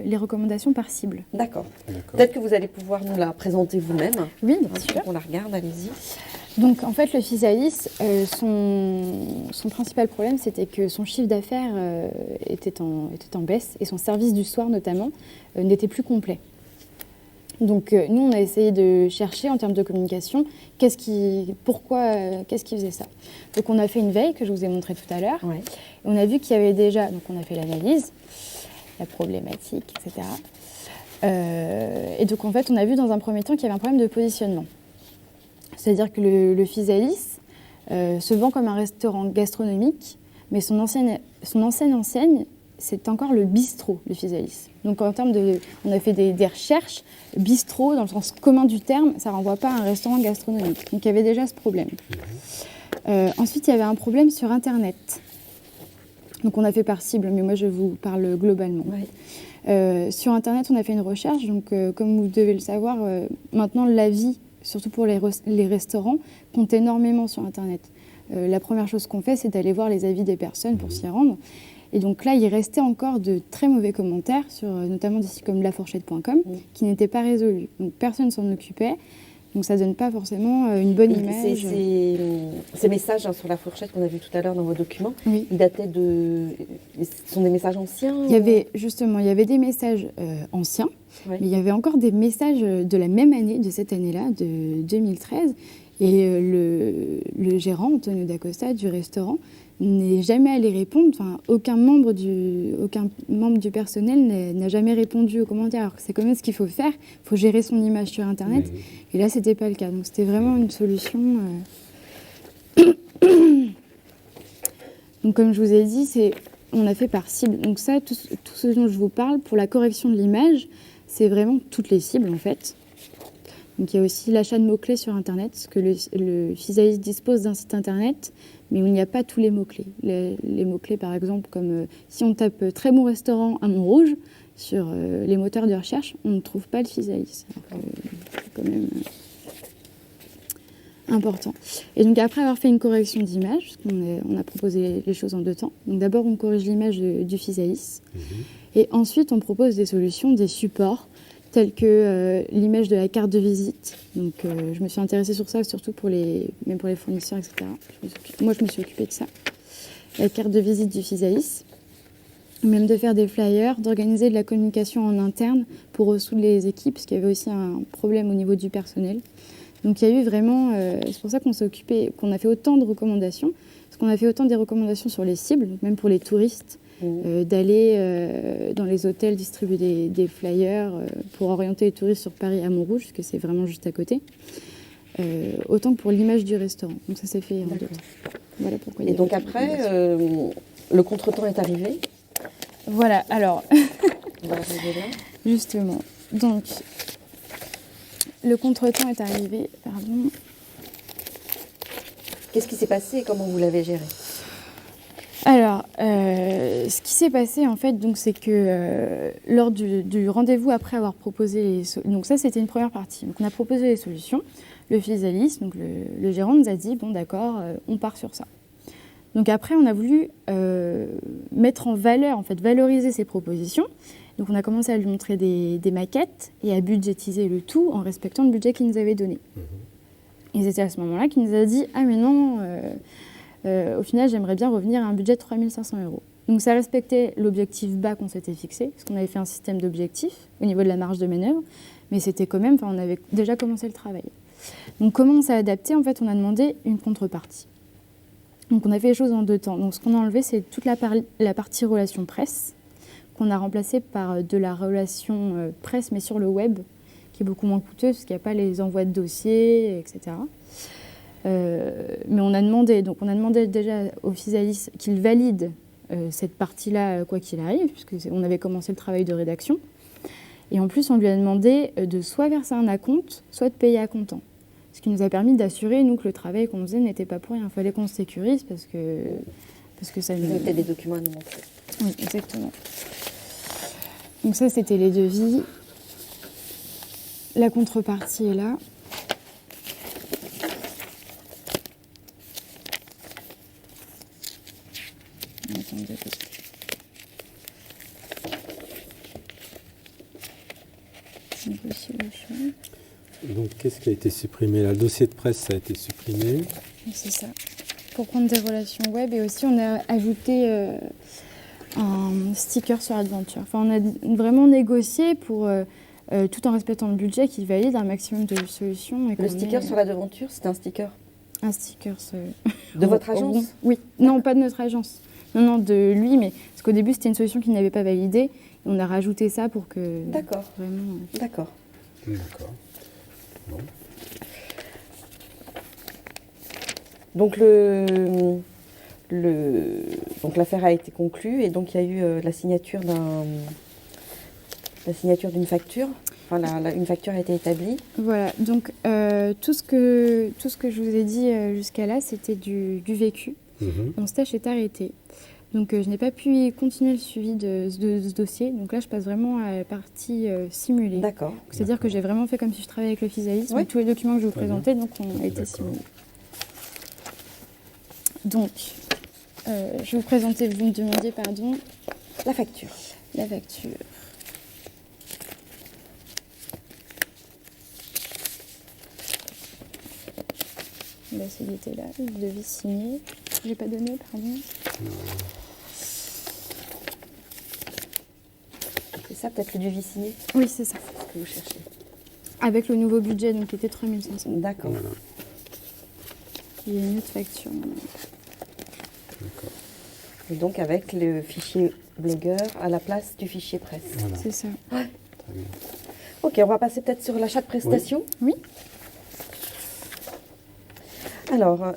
les recommandations par cible. D'accord. Peut-être que vous allez pouvoir nous la présenter vous-même. Oui, bien sûr. On la regarde, allez-y. Donc en fait, le Physalis, son principal problème, c'était que son chiffre d'affaires était en baisse et son service du soir notamment n'était plus complet. Donc nous, on a essayé de chercher en termes de communication qu'est-ce qui faisait ça. Donc on a fait une veille que je vous ai montrée tout à l'heure. Ouais. On a vu qu'il y avait déjà, donc on a fait l'analyse, la problématique, etc. Et donc en fait, on a vu dans un premier temps qu'il y avait un problème de positionnement. C'est-à-dire que le Physalis se vend comme un restaurant gastronomique, mais son ancienne enseigne, c'est encore le bistrot, le Physalis. Donc en termes on a fait des recherches, bistrot, dans le sens commun du terme, ça ne renvoie pas à un restaurant gastronomique. Donc il y avait déjà ce problème. Ensuite, il y avait un problème sur Internet. Donc on a fait par cible, mais moi je vous parle globalement. Ouais. Sur Internet, on a fait une recherche. Donc comme vous devez le savoir, maintenant l'avis, surtout pour les restaurants, compte énormément sur Internet. La première chose qu'on fait, c'est d'aller voir les avis des personnes pour s'y rendre. Et donc là, il restait encore de très mauvais commentaires, sur notamment des sites comme lafourchette.com, qui n'étaient pas résolus. Donc personne ne s'en occupait. Donc ça ne donne pas forcément une bonne image. Ces messages sur la fourchette qu'on a vu tout à l'heure dans vos documents, oui. Ils dataient ce sont des messages anciens? Il y avait des messages anciens, mais il y avait encore des messages de la même année, de cette année-là, de 2013. Et le gérant, Antonio D'Acosta, du restaurant, n'est jamais allé répondre. Enfin, aucun membre du personnel n'a jamais répondu aux commentaires. Alors que c'est quand même ce qu'il faut faire. Il faut gérer son image sur Internet. Oui. Et là, c'était pas le cas. Donc, c'était vraiment une solution. Donc, comme je vous ai dit, on a fait par cible. Donc ça, tout ce dont je vous parle, pour la correction de l'image, c'est vraiment toutes les cibles, en fait. Donc il y a aussi l'achat de mots-clés sur Internet, parce que le Physalis dispose d'un site Internet, mais où il n'y a pas tous les mots-clés. Les mots-clés, par exemple, comme si on tape « très bon restaurant à Montrouge », sur les moteurs de recherche, on ne trouve pas le Physalis. C'est quand même important. Et donc après avoir fait une correction d'image, parce qu'on a proposé les choses en 2 temps, donc d'abord on corrige l'image du Physalis, et ensuite on propose des solutions, des supports, tels que l'image de la carte de visite. Donc, je me suis intéressée sur ça, surtout même pour les fournisseurs, etc. Moi, je me suis occupée de ça. La carte de visite du Physalis, même de faire des flyers, d'organiser de la communication en interne pour ressoudre les équipes, parce qu'il y avait aussi un problème au niveau du personnel. Donc, il y a eu vraiment... c'est pour ça qu'on s'est occupé, qu'on a fait autant de recommandations, parce qu'on a fait autant des recommandations sur les cibles, même pour les touristes, d'aller dans les hôtels distribuer des flyers pour orienter les touristes sur Paris à Montrouge, parce que c'est vraiment juste à côté, autant que pour l'image du restaurant. Donc ça s'est fait en 2 temps. Voilà pourquoi. Et donc après, le contretemps est arrivé. Voilà, alors, On va arriver là. Justement, donc, le contretemps est arrivé, pardon. Qu'est-ce qui s'est passé et comment vous l'avez géré? Alors, ce qui s'est passé, en fait, donc, c'est que lors du rendez-vous après avoir proposé donc ça, c'était une première partie. Donc, on a proposé les solutions. Le Physalis, donc le gérant nous a dit, bon, d'accord, on part sur ça. Donc après, on a voulu mettre en valeur, en fait, valoriser ces propositions. Donc, on a commencé à lui montrer des maquettes et à budgétiser le tout en respectant le budget qu'il nous avait donné. Et c'était à ce moment-là qu'il nous a dit, ah mais non... au final, j'aimerais bien revenir à un budget de 3 500 €. Donc ça respectait l'objectif bas qu'on s'était fixé, parce qu'on avait fait un système d'objectifs au niveau de la marge de manœuvre, mais c'était quand même, on avait déjà commencé le travail. Donc comment on s'est adapté? En fait, on a demandé une contrepartie. Donc on a fait les choses en 2 temps. Donc ce qu'on a enlevé, c'est toute la partie relation presse, qu'on a remplacée par de la relation presse, mais sur le web, qui qui est beaucoup moins coûteuse parce qu'il n'y a pas les envois de dossiers, etc. Mais on a demandé déjà au Physalis qu'il valide cette partie-là, quoi qu'il arrive, puisqu'on avait commencé le travail de rédaction. Et en plus, on lui a demandé de soit verser un acompte, soit de payer à comptant. Ce qui nous a permis d'assurer, nous, que le travail qu'on faisait n'était pas pour rien. Il fallait qu'on se sécurise parce que ça nous... Vous avez des documents à nous montrer. Oui, exactement. Donc ça, c'était les devis. La contrepartie est là. Attendez, parce que... Donc, qu'est-ce qui a été supprimé? Le dossier de presse, ça a été supprimé. C'est ça. Pour prendre des relations web. Et aussi, on a ajouté un sticker sur Adventure. Enfin, on a vraiment négocié pour, tout en respectant le budget, qu'il valide un maximum de solutions. Et Le sticker sur l'Adventure, c'est un sticker un sticker. de votre agence? Oui. Non, pas de notre agence. Non, de lui, mais parce qu'au début, c'était une solution qu'il n'avait pas validée. Et on a rajouté ça pour que... D'accord. Vraiment... D'accord. D'accord. Bon. Donc donc l'affaire a été conclue et donc il y a eu la signature d'une facture. Enfin, une facture a été établie. Voilà. Donc tout ce que je vous ai dit jusqu'à là, c'était du vécu. Mon stage est arrêté. Donc je n'ai pas pu continuer le suivi de ce dossier. Donc là, je passe vraiment à la partie simulée. D'accord. C'est-à-dire que j'ai vraiment fait comme si je travaillais avec le Physalis. Oui. Mais tous les documents que je vous présentais donc, ont été simulés. Donc, je vais vous présenter, vous me demandiez, pardon, La facture. la facture. Là, il était là, le devis signé. J'ai pas donné, pardon. C'est ça, peut-être le devis signé, Oui, c'est ça. ce que vous cherchez. Avec le nouveau budget, donc qui était 3 500. D'accord. Voilà. Il y a une autre facture. D'accord. Et donc avec le fichier blogueur à la place du fichier presse. Voilà. C'est ça. Très bien. Ok, on va passer peut-être sur l'achat de prestations. Oui. Alors,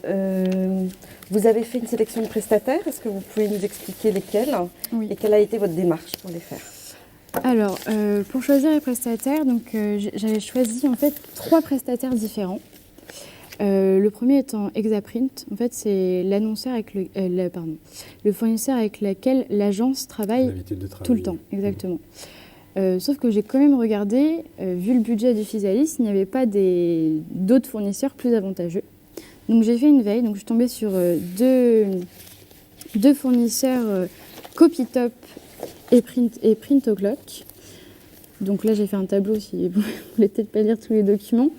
vous avez fait une sélection de prestataires. Est-ce que vous pouvez nous expliquer lesquels Oui. et quelle a été votre démarche pour les faire? Alors, pour choisir les prestataires, donc j'avais choisi en fait 3 prestataires différents. Le premier étant Exaprint. En fait, c'est l'annonceur avec le fournisseur avec lequel l'agence travaille L'habitude de tout travailler. le temps, exactement. Sauf que j'ai quand même regardé, vu le budget du Physalis, il n'y avait pas d'autres fournisseurs plus avantageux. Donc j'ai fait une veille, donc je suis tombée sur deux fournisseurs, Copytop et Printoclock. Donc là j'ai fait un tableau, si vous voulez peut-être pas lire tous les documents.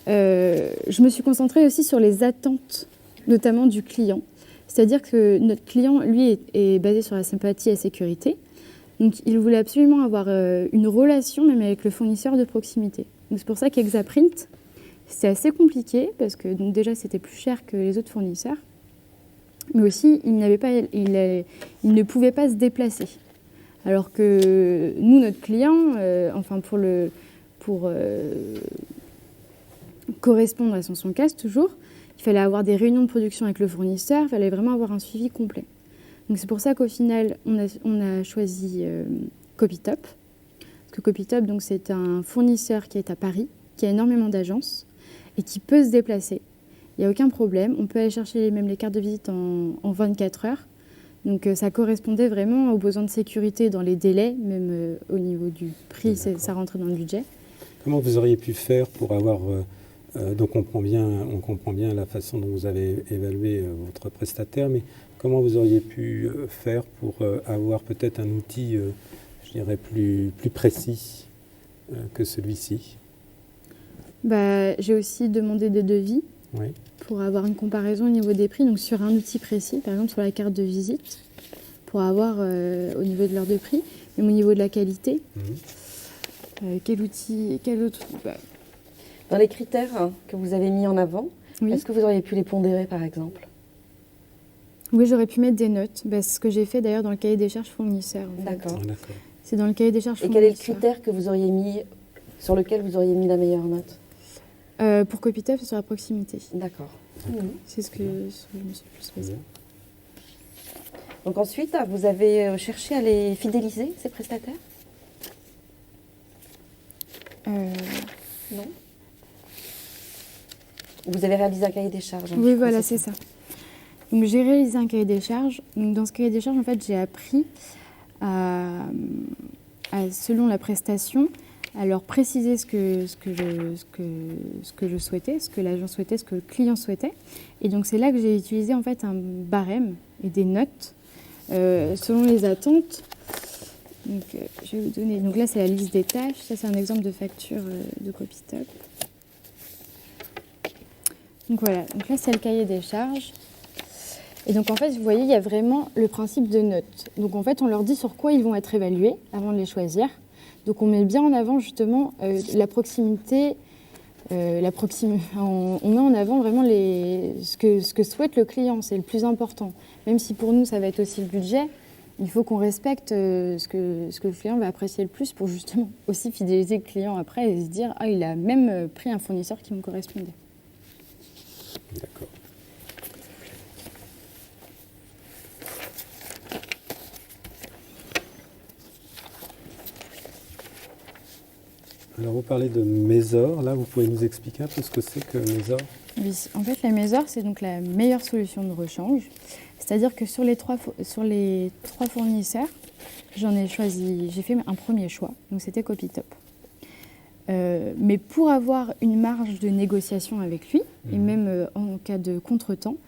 Je me suis concentrée aussi sur les attentes, notamment du client. C'est-à-dire que notre client, lui, est basé sur la sympathie et la sécurité. Donc il voulait absolument avoir une relation même avec le fournisseur de proximité. Donc c'est pour ça qu'Exaprint, c'est assez compliqué parce que donc déjà c'était plus cher que les autres fournisseurs, mais aussi il ne pouvait pas se déplacer. Alors que nous, notre client, pour correspondre à son casse toujours, il fallait avoir des réunions de production avec le fournisseur, il fallait vraiment avoir un suivi complet. Donc c'est pour ça qu'au final, on a choisi Copytop. Parce que Copytop, donc, c'est un fournisseur qui est à Paris, qui a énormément d'agences et qui peut se déplacer. Il n'y a aucun problème. On peut aller chercher même les cartes de visite en 24 heures. Donc ça correspondait vraiment aux besoins de sécurité dans les délais, même au niveau du prix, ça rentrait dans le budget. Comment vous auriez pu faire pour avoir... donc on comprend bien la façon dont vous avez évalué votre prestataire, mais comment vous auriez pu faire pour avoir peut-être un outil, je dirais, plus précis que celui-ci? J'ai aussi demandé des devis pour avoir une comparaison au niveau des prix, donc sur un outil précis, par exemple sur la carte de visite, pour avoir au niveau de l'heure de prix, même au niveau de la qualité. Quel autre Dans les critères que vous avez mis en avant, est-ce que vous auriez pu les pondérer par exemple? Oui, j'aurais pu mettre des notes. C'est ce que j'ai fait d'ailleurs dans le cahier des charges fournisseurs. D'accord. C'est dans le cahier des charges Et fournisseurs. quel est le critère que vous auriez mis sur lequel vous auriez mis la meilleure note? Pour Copytop, c'est sur la proximité. D'accord. C'est ce que je me suis plus basée. Donc ensuite, vous avez cherché à les fidéliser, ces prestataires? Non. Vous avez réalisé un cahier des charges. Oui, voilà, c'est ça. Donc j'ai réalisé un cahier des charges. Donc, dans ce cahier des charges, en fait, j'ai appris selon la prestation, à leur préciser ce que je souhaitais, ce que l'agent souhaitait, ce que le client souhaitait. Et donc c'est là que j'ai utilisé en fait un barème et des notes selon les attentes. Donc je vais vous donner. Donc là c'est la liste des tâches. Ça c'est un exemple de facture de Copytop. Donc voilà. Donc là c'est le cahier des charges. Et donc en fait vous voyez il y a vraiment le principe de notes. Donc en fait on leur dit sur quoi ils vont être évalués avant de les choisir. Donc on met bien en avant justement la proximité, on met en avant vraiment ce que souhaite le client, c'est le plus important. Même si pour nous ça va être aussi le budget, il faut qu'on respecte ce que le client va apprécier le plus pour justement aussi fidéliser le client après et se dire « Ah, il a même pris un fournisseur qui me correspondait ». D'accord. Alors vous parlez de Mésor, là vous pouvez nous expliquer un peu ce que c'est que Mésor? Oui, en fait la Mésor c'est donc la meilleure solution de rechange, c'est-à-dire que sur les trois fournisseurs, j'ai fait un premier choix, donc c'était Copytop. Mais pour avoir une marge de négociation avec lui, et même en cas de contretemps,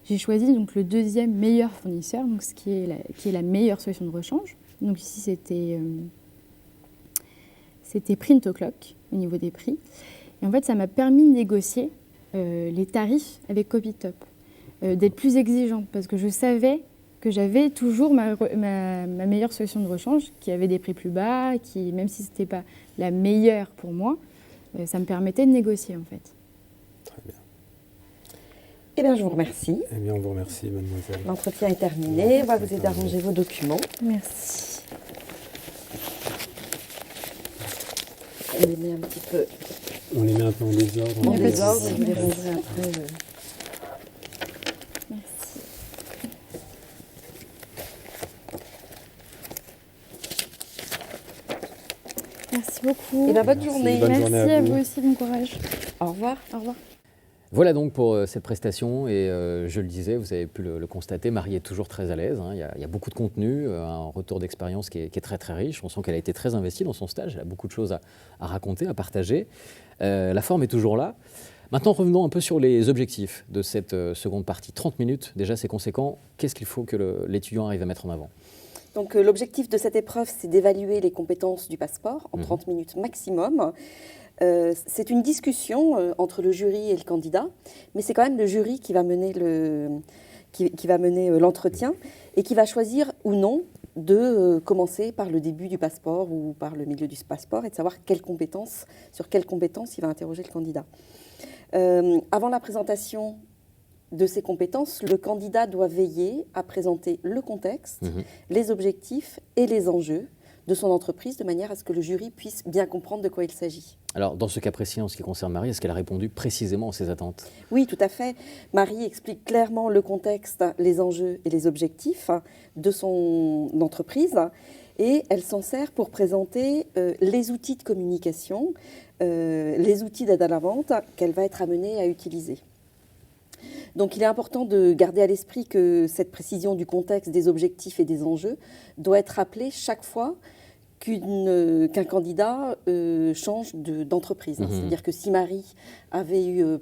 j'ai choisi donc le deuxième meilleur fournisseur, donc qui est la meilleure solution de rechange. Donc ici c'était Print O'Clock au niveau des prix. Et en fait, ça m'a permis de négocier les tarifs avec Copytop, d'être plus exigeante parce que je savais que j'avais toujours ma meilleure solution de rechange qui avait des prix plus bas, qui, même si ce n'était pas la meilleure pour moi, ça me permettait de négocier en fait. Très bien. Eh bien, je vous remercie. Eh bien, on vous remercie, mademoiselle. L'entretien est terminé. On va vous aider à ranger vos documents. Merci. On les met un petit peu On les met un peu en désordre. en Il y a pas de désordre souci. et vous les rangerez après. Merci. Merci beaucoup. Et bien, bonne Merci, journée. bonne Merci journée à à vous vous. aussi, bon courage. Au revoir. Au revoir. Voilà donc pour cette prestation et je le disais, vous avez pu le constater, Marie est toujours très à l'aise, hein. Il y a beaucoup de contenu, un retour d'expérience qui est très très riche, on sent qu'elle a été très investie dans son stage, elle a beaucoup de choses à raconter, à partager. La forme est toujours là. Maintenant revenons un peu sur les objectifs de cette seconde partie. 30 minutes, déjà c'est conséquent, qu'est-ce qu'il faut que l'étudiant arrive à mettre en avant? Donc, l'objectif de cette épreuve, c'est d'évaluer les compétences du passeport en 30 minutes maximum. C'est une discussion entre le jury et le candidat, mais c'est quand même le jury qui va mener l'entretien et qui va choisir ou non de commencer par le début du passeport ou par le milieu du passeport et de savoir sur quelles compétences il va interroger le candidat. Avant la présentation de ses compétences, le candidat doit veiller à présenter le contexte, les objectifs et les enjeux de son entreprise de manière à ce que le jury puisse bien comprendre de quoi il s'agit. Alors dans ce cas précis, en ce qui concerne Marie, est-ce qu'elle a répondu précisément à ses attentes? Oui, tout à fait. Marie explique clairement le contexte, les enjeux et les objectifs de son entreprise et elle s'en sert pour présenter les outils de communication, les outils d'aide à la vente qu'elle va être amenée à utiliser. Donc il est important de garder à l'esprit que cette précision du contexte, des objectifs et des enjeux doit être rappelée chaque fois qu'un candidat change d'entreprise. C'est-à-dire que si Marie avait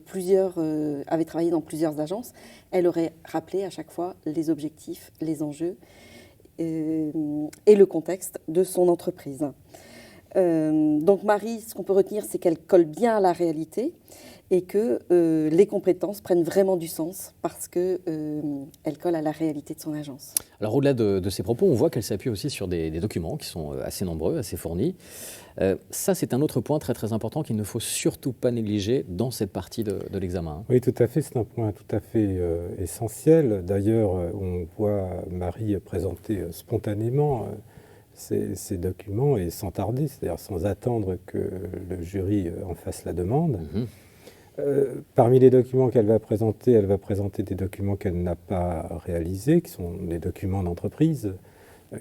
travaillé dans plusieurs agences, elle aurait rappelé à chaque fois les objectifs, les enjeux et le contexte de son entreprise. Donc Marie, ce qu'on peut retenir, c'est qu'elle colle bien à la réalité et que les compétences prennent vraiment du sens parce qu'elle colle à la réalité de son agence. Alors au-delà de ces propos, on voit qu'elle s'appuie aussi sur des documents qui sont assez nombreux, assez fournis. Ça, c'est un autre point très très important qu'il ne faut surtout pas négliger dans cette partie de l'examen. Oui, tout à fait, c'est un point tout à fait essentiel. D'ailleurs, on voit Marie présenter spontanément ces documents et sans tarder, c'est-à-dire sans attendre que le jury en fasse la demande. Parmi les documents qu'elle va présenter, elle va présenter des documents qu'elle n'a pas réalisés, qui sont des documents d'entreprise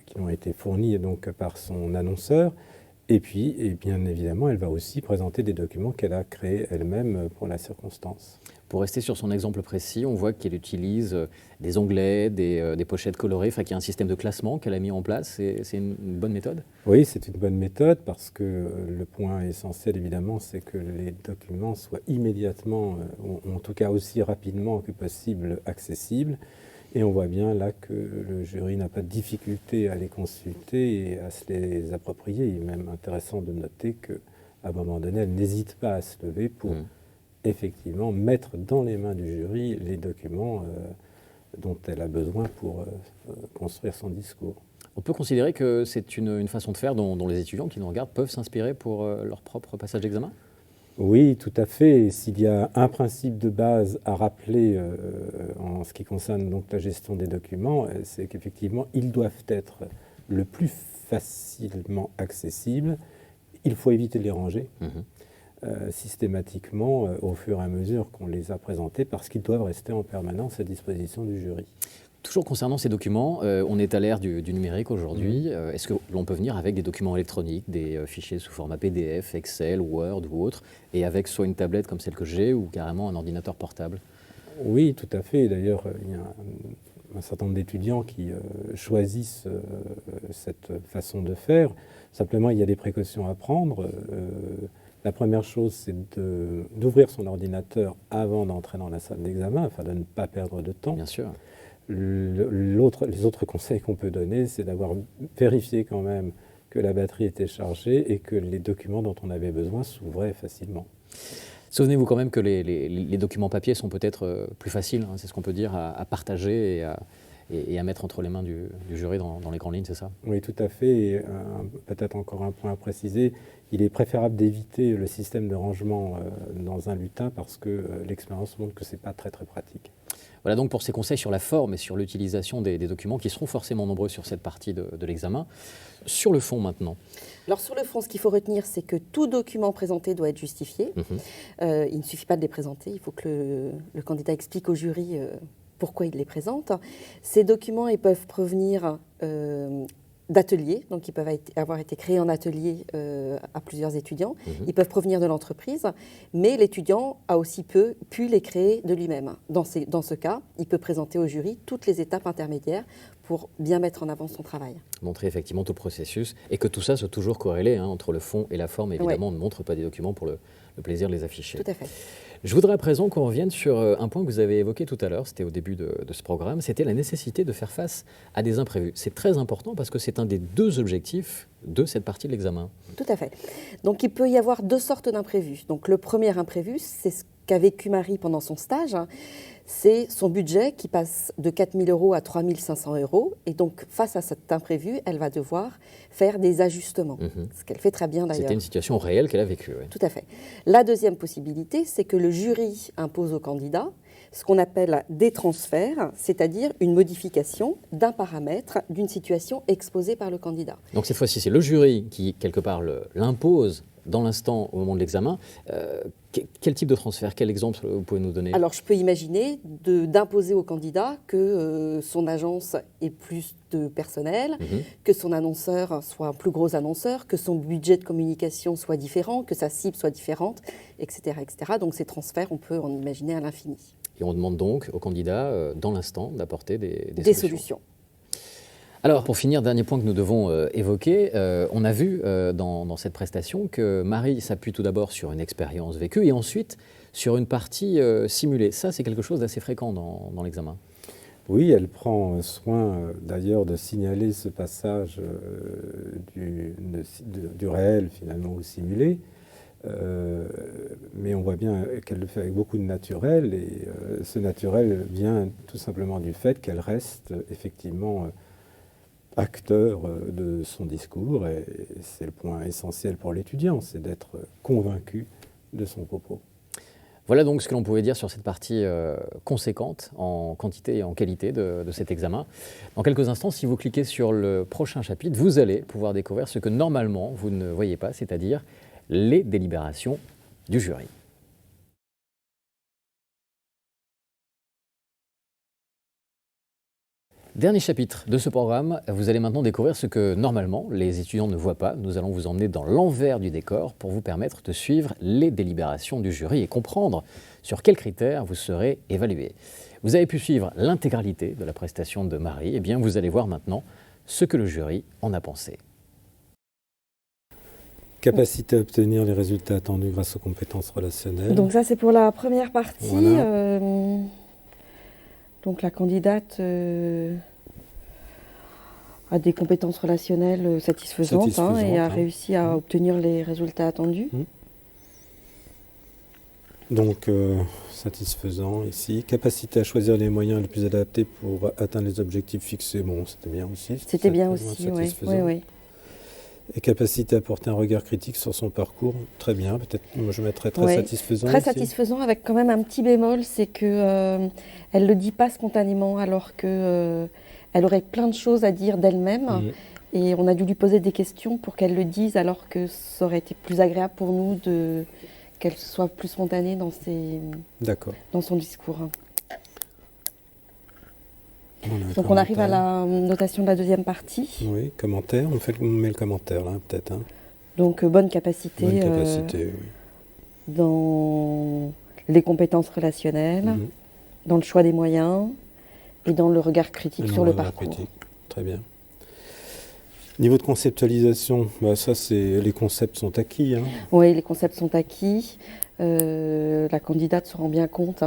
qui ont été fournis donc par son annonceur. Et puis, et bien évidemment, elle va aussi présenter des documents qu'elle a créés elle-même pour la circonstance. Pour rester sur son exemple précis, on voit qu'elle utilise des onglets, des pochettes colorées, enfin qu'il y a un système de classement qu'elle a mis en place. C'est une bonne méthode? Oui, c'est une bonne méthode parce que le point essentiel, évidemment, c'est que les documents soient immédiatement, ou en tout cas aussi rapidement que possible, accessibles. Et on voit bien là que le jury n'a pas de difficulté à les consulter et à se les approprier. Il est même intéressant de noter qu'à un moment donné, elle n'hésite pas à se lever pour effectivement mettre dans les mains du jury les documents dont elle a besoin pour construire son discours. On peut considérer que c'est une façon de faire dont les étudiants qui nous regardent peuvent s'inspirer pour leur propre passage d'examen? Oui, tout à fait. S'il y a un principe de base à rappeler en ce qui concerne donc la gestion des documents, c'est qu'effectivement, ils doivent être le plus facilement accessibles. Il faut éviter de les ranger systématiquement au fur et à mesure qu'on les a présentés parce qu'ils doivent rester en permanence à disposition du jury. Toujours concernant ces documents, on est à l'ère du numérique aujourd'hui. Est-ce que l'on peut venir avec des documents électroniques, des fichiers sous format PDF, Excel, Word ou autre, et avec soit une tablette comme celle que j'ai ou carrément un ordinateur portable? Oui, tout à fait. D'ailleurs, il y a un certain nombre d'étudiants qui choisissent cette façon de faire. Simplement, il y a des précautions à prendre. La première chose, c'est d'ouvrir son ordinateur avant d'entrer dans la salle d'examen, afin de ne pas perdre de temps. Bien sûr. Les autres conseils qu'on peut donner, c'est d'avoir vérifié quand même que la batterie était chargée et que les documents dont on avait besoin s'ouvraient facilement. Souvenez-vous quand même que les documents papier sont peut-être plus faciles, hein, c'est ce qu'on peut dire, à partager et à mettre entre les mains du jury dans les grandes lignes, c'est ça? Oui, tout à fait. Et peut-être encore un point à préciser, il est préférable d'éviter le système de rangement dans un lutin parce que l'expérience montre que ce n'est pas très pratique. Voilà donc pour ces conseils sur la forme et sur l'utilisation des documents qui seront forcément nombreux sur cette partie de l'examen. Sur le fond maintenant. Alors sur le fond, ce qu'il faut retenir, c'est que tout document présenté doit être justifié. Il ne suffit pas de les présenter, il faut que le candidat explique au jury pourquoi il les présente. Ces documents, ils peuvent provenir d'ateliers, donc ils peuvent avoir été créés en atelier à plusieurs étudiants. Ils peuvent provenir de l'entreprise, mais l'étudiant a aussi pu les créer de lui-même. Dans ce cas, il peut présenter au jury toutes les étapes intermédiaires pour bien mettre en avant son travail. Montrer effectivement tout le processus et que tout ça soit toujours corrélé entre le fond et la forme. Évidemment, on ne montre pas des documents pour le plaisir de les afficher. Tout à fait. Je voudrais à présent qu'on revienne sur un point que vous avez évoqué tout à l'heure, c'était au début de ce programme, c'était la nécessité de faire face à des imprévus. C'est très important parce que c'est un des deux objectifs de cette partie de l'examen. Tout à fait. Donc il peut y avoir deux sortes d'imprévus. Donc le premier imprévu, c'est ce qu'a vécu Marie pendant son stage. C'est son budget qui passe de 4 000 € à 3 500 €. Et donc, face à cet imprévu, elle va devoir faire des ajustements, ce qu'elle fait très bien d'ailleurs. C'était une situation réelle qu'elle a vécue. Oui. Tout à fait. La deuxième possibilité, c'est que le jury impose au candidat ce qu'on appelle des transferts, c'est-à-dire une modification d'un paramètre d'une situation exposée par le candidat. Donc cette fois-ci, c'est le jury qui, quelque part, l'impose dans l'instant, au moment de l'examen. Quel type de transfert, quel exemple vous pouvez nous donner? Alors, je peux imaginer d'imposer au candidat que son agence ait plus de personnel, que son annonceur soit un plus gros annonceur, que son budget de communication soit différent, que sa cible soit différente, etc. etc. Donc, ces transferts, on peut en imaginer à l'infini. Et on demande donc au candidat, dans l'instant, d'apporter des solutions. Alors, pour finir, dernier point que nous devons évoquer, on a vu dans cette prestation que Marie s'appuie tout d'abord sur une expérience vécue et ensuite sur une partie simulée. Ça, c'est quelque chose d'assez fréquent dans l'examen. Oui, elle prend soin d'ailleurs de signaler ce passage du réel finalement au simulé. Mais on voit bien qu'elle le fait avec beaucoup de naturel et ce naturel vient tout simplement du fait qu'elle reste effectivement acteur de son discours et c'est le point essentiel pour l'étudiant, c'est d'être convaincu de son propos. Voilà donc ce que l'on pouvait dire sur cette partie conséquente en quantité et en qualité de cet examen. Dans quelques instants, si vous cliquez sur le prochain chapitre, vous allez pouvoir découvrir ce que normalement vous ne voyez pas, c'est-à-dire les délibérations du jury. Dernier chapitre de ce programme, vous allez maintenant découvrir ce que normalement les étudiants ne voient pas. Nous allons vous emmener dans l'envers du décor pour vous permettre de suivre les délibérations du jury et comprendre sur quels critères vous serez évalué. Vous avez pu suivre l'intégralité de la prestation de Marie, et bien vous allez voir maintenant ce que le jury en a pensé. Capacité à obtenir les résultats attendus grâce aux compétences relationnelles. Donc ça, c'est pour la première partie. Voilà. Donc la candidate a des compétences relationnelles satisfaisantes et a réussi à obtenir les résultats attendus. Donc satisfaisant ici. Capacité à choisir les moyens les plus adaptés pour atteindre les objectifs fixés. Bon, c'était bien aussi. C'était bien aussi, oui. Et capacité à porter un regard critique sur son parcours, très bien. Peut-être, moi je mettrais très satisfaisant. Très ici. satisfaisant, avec quand même un petit bémol, c'est que elle le dit pas spontanément, alors que elle aurait plein de choses à dire d'elle-même. Et on a dû lui poser des questions pour qu'elle le dise, alors que ça aurait été plus agréable pour nous qu'elle soit plus spontanée dans son discours. Donc on arrive à la notation de la deuxième partie. Oui, commentaire. On met le commentaire là, peut-être. Donc bonne capacité, oui. Dans les compétences relationnelles, dans le choix des moyens et dans le regard critique sur le parcours. Très bien. Niveau de conceptualisation, ça c'est les concepts sont acquis. Oui, les concepts sont acquis. La candidate se rend bien compte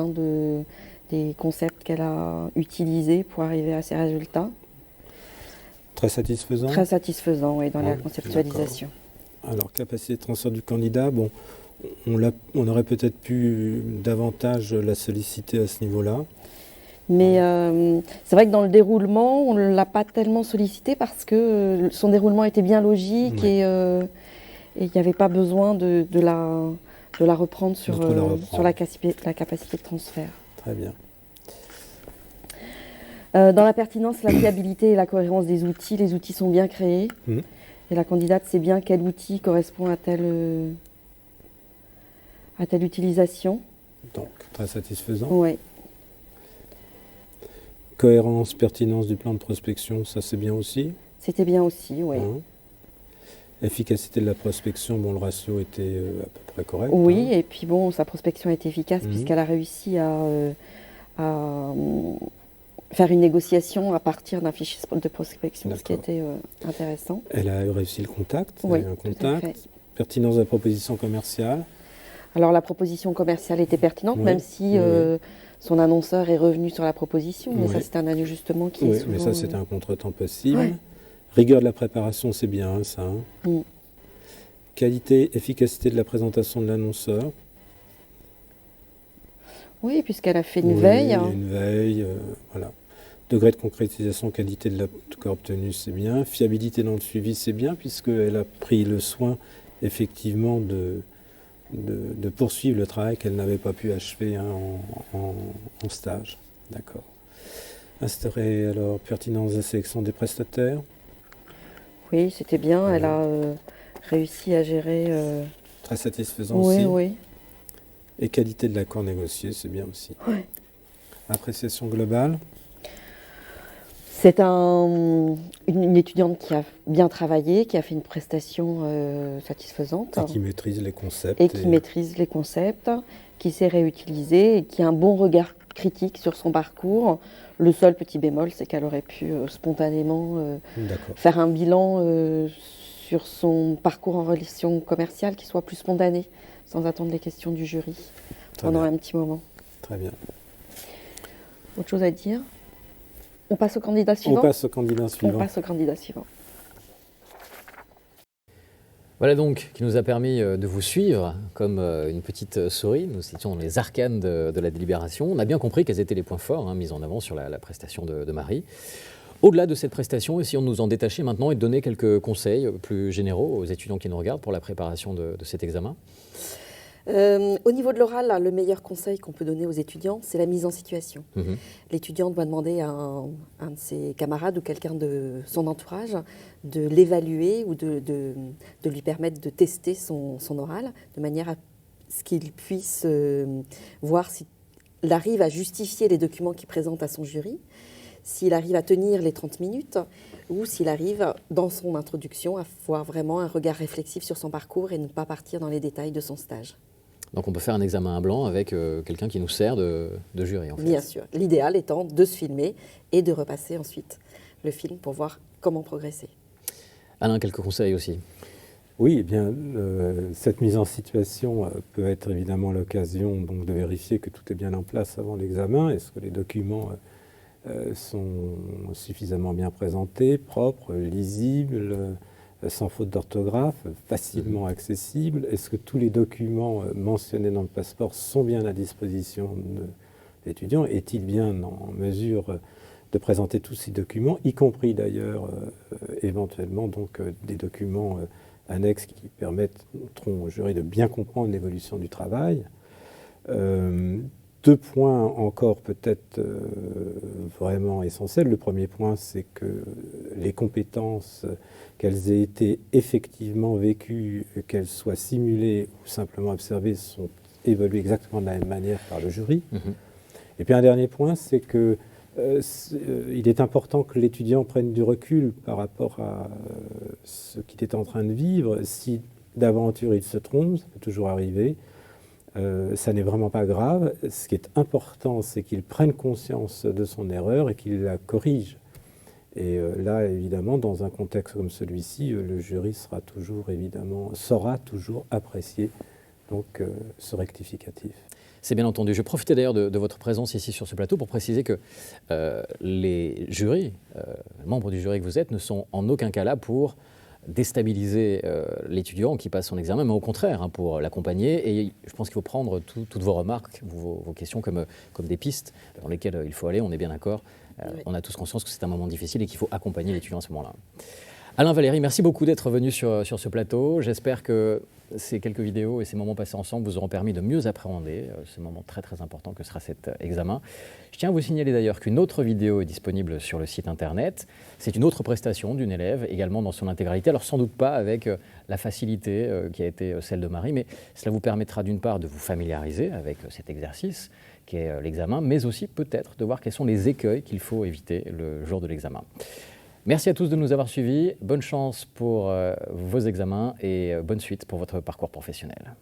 des concepts qu'elle a utilisés pour arriver à ces résultats. Très satisfaisant. Très satisfaisant, oui, dans la conceptualisation. Alors, capacité de transfert du candidat, bon, on aurait peut-être pu davantage la solliciter à ce niveau-là. Mais c'est vrai que dans le déroulement, on ne l'a pas tellement sollicité parce que son déroulement était bien logique et il n'y avait pas besoin de la reprendre sur la capacité de transfert. Très bien. Dans la pertinence, la fiabilité et la cohérence des outils, les outils sont bien créés. Et la candidate sait bien quel outil correspond à telle utilisation. Donc, très satisfaisant. Oui. Cohérence, pertinence du plan de prospection, ça c'est bien aussi. C'était bien aussi, oui. Efficacité de la prospection, bon, le ratio était à peu près correct. Oui, et puis bon, sa prospection est efficace puisqu'elle a réussi à faire une négociation à partir d'un fichier de prospection, ce qui était intéressant. Elle a réussi le contact. Oui, un contact. Pertinence de la proposition commerciale. Alors la proposition commerciale était pertinente, même si son annonceur est revenu sur la proposition, mais ça c'est un ajustement qui est souvent... mais ça c'est un contretemps possible. Rigueur de la préparation, c'est bien ça. Qualité, efficacité de la présentation de l'annonceur. Oui, puisqu'elle a fait une veille. Une veille, voilà. Degré de concrétisation, qualité de l'accord obtenu, c'est bien. Fiabilité dans le suivi, c'est bien, puisqu'elle a pris le soin, effectivement, de poursuivre le travail qu'elle n'avait pas pu achever en stage. D'accord. Instaurer, alors, pertinence de la sélection des prestataires. Oui, c'était bien. Elle a réussi à gérer... Très satisfaisant aussi. Oui. Et qualité de l'accord négocié, c'est bien aussi. Oui. Appréciation globale. C'est une étudiante qui a bien travaillé, qui a fait une prestation satisfaisante. Et qui maîtrise les concepts. Maîtrise les concepts, qui sait réutiliser et qui a un bon regard critique sur son parcours. Le seul petit bémol, c'est qu'elle aurait pu spontanément faire un bilan sur son parcours en relation commerciale qui soit plus spontané, sans attendre les questions du jury pendant un petit moment. Très bien. Autre chose à dire ? On passe au candidat suivant. On passe au candidat suivant. Voilà donc qui nous a permis de vous suivre comme une petite souris. Nous étions dans les arcanes de la délibération. On a bien compris quels étaient les points forts mis en avant sur la prestation de Marie. Au-delà de cette prestation, essayons de nous en détacher maintenant et de donner quelques conseils plus généraux aux étudiants qui nous regardent pour la préparation de cet examen. Au niveau de l'oral, le meilleur conseil qu'on peut donner aux étudiants, c'est la mise en situation. L'étudiant doit demander à un de ses camarades ou quelqu'un de son entourage de l'évaluer ou de lui permettre de tester son oral, de manière à ce qu'il puisse voir s'il arrive à justifier les documents qu'il présente à son jury, s'il arrive à tenir les 30 minutes ou s'il arrive, dans son introduction, à avoir vraiment un regard réflexif sur son parcours et ne pas partir dans les détails de son stage. Donc on peut faire un examen à blanc avec quelqu'un qui nous sert de jury, en fait. Bien sûr. L'idéal étant de se filmer et de repasser ensuite le film pour voir comment progresser. Alain, quelques conseils aussi? Oui, eh bien, cette mise en situation peut être évidemment l'occasion donc, de vérifier que tout est bien en place avant l'examen. Est-ce que les documents sont suffisamment bien présentés, propres, lisibles, sans faute d'orthographe, facilement accessibles? Est-ce que tous les documents mentionnés dans le passeport sont bien à disposition de l'étudiant? Est-il bien en mesure de présenter tous ces documents, y deux éventuellement donc, des documents annexes qui permettront au jury de bien comprendre l'évolution du travail? Deux points encore peut-être vraiment essentiels. Le premier point, c'est que les compétences, qu'elles aient été effectivement vécues, qu'elles soient simulées ou simplement observées, sont évaluées exactement de la même manière par le jury. Et puis un dernier point, c'est que il est important que l'étudiant prenne du recul par rapport à ce qu'il est en train de vivre. Si d'aventure il se trompe, ça peut toujours arriver, ça n'est vraiment pas grave. Ce qui est important, c'est qu'il prenne conscience de son erreur et qu'il la corrige. Et là, évidemment, dans un contexte comme celui-ci, le jury saura toujours apprécier donc, ce rectificatif. C'est bien entendu. Je profitais d'ailleurs de votre présence ici sur ce plateau pour préciser que les jurys, membres du jury que vous êtes, ne sont en aucun cas là pour déstabiliser l'étudiant qui passe son examen, mais au contraire, pour l'accompagner. Et je pense qu'il faut prendre toutes vos remarques, vos questions comme des pistes dans lesquelles il faut aller, on est bien d'accord. Oui. On a tous conscience que c'est un moment difficile et qu'il faut accompagner l'étudiant à ce moment-là. Alain, Valérie, merci beaucoup d'être venu sur ce plateau. J'espère que ces quelques vidéos et ces moments passés ensemble vous auront permis de mieux appréhender ce moment très très important que sera cet examen. Je tiens à vous signaler d'ailleurs qu'une autre vidéo est disponible sur le site internet. C'est une autre prestation d'une élève, également dans son intégralité. Alors sans doute pas avec la facilité qui a été celle de Marie, mais cela vous permettra d'une part de vous familiariser avec cet exercice qui est l'examen, mais aussi peut-être de voir quels sont les écueils qu'il faut éviter le jour de l'examen. Merci à tous de nous avoir suivis. Bonne chance pour vos examens et bonne suite pour votre parcours professionnel.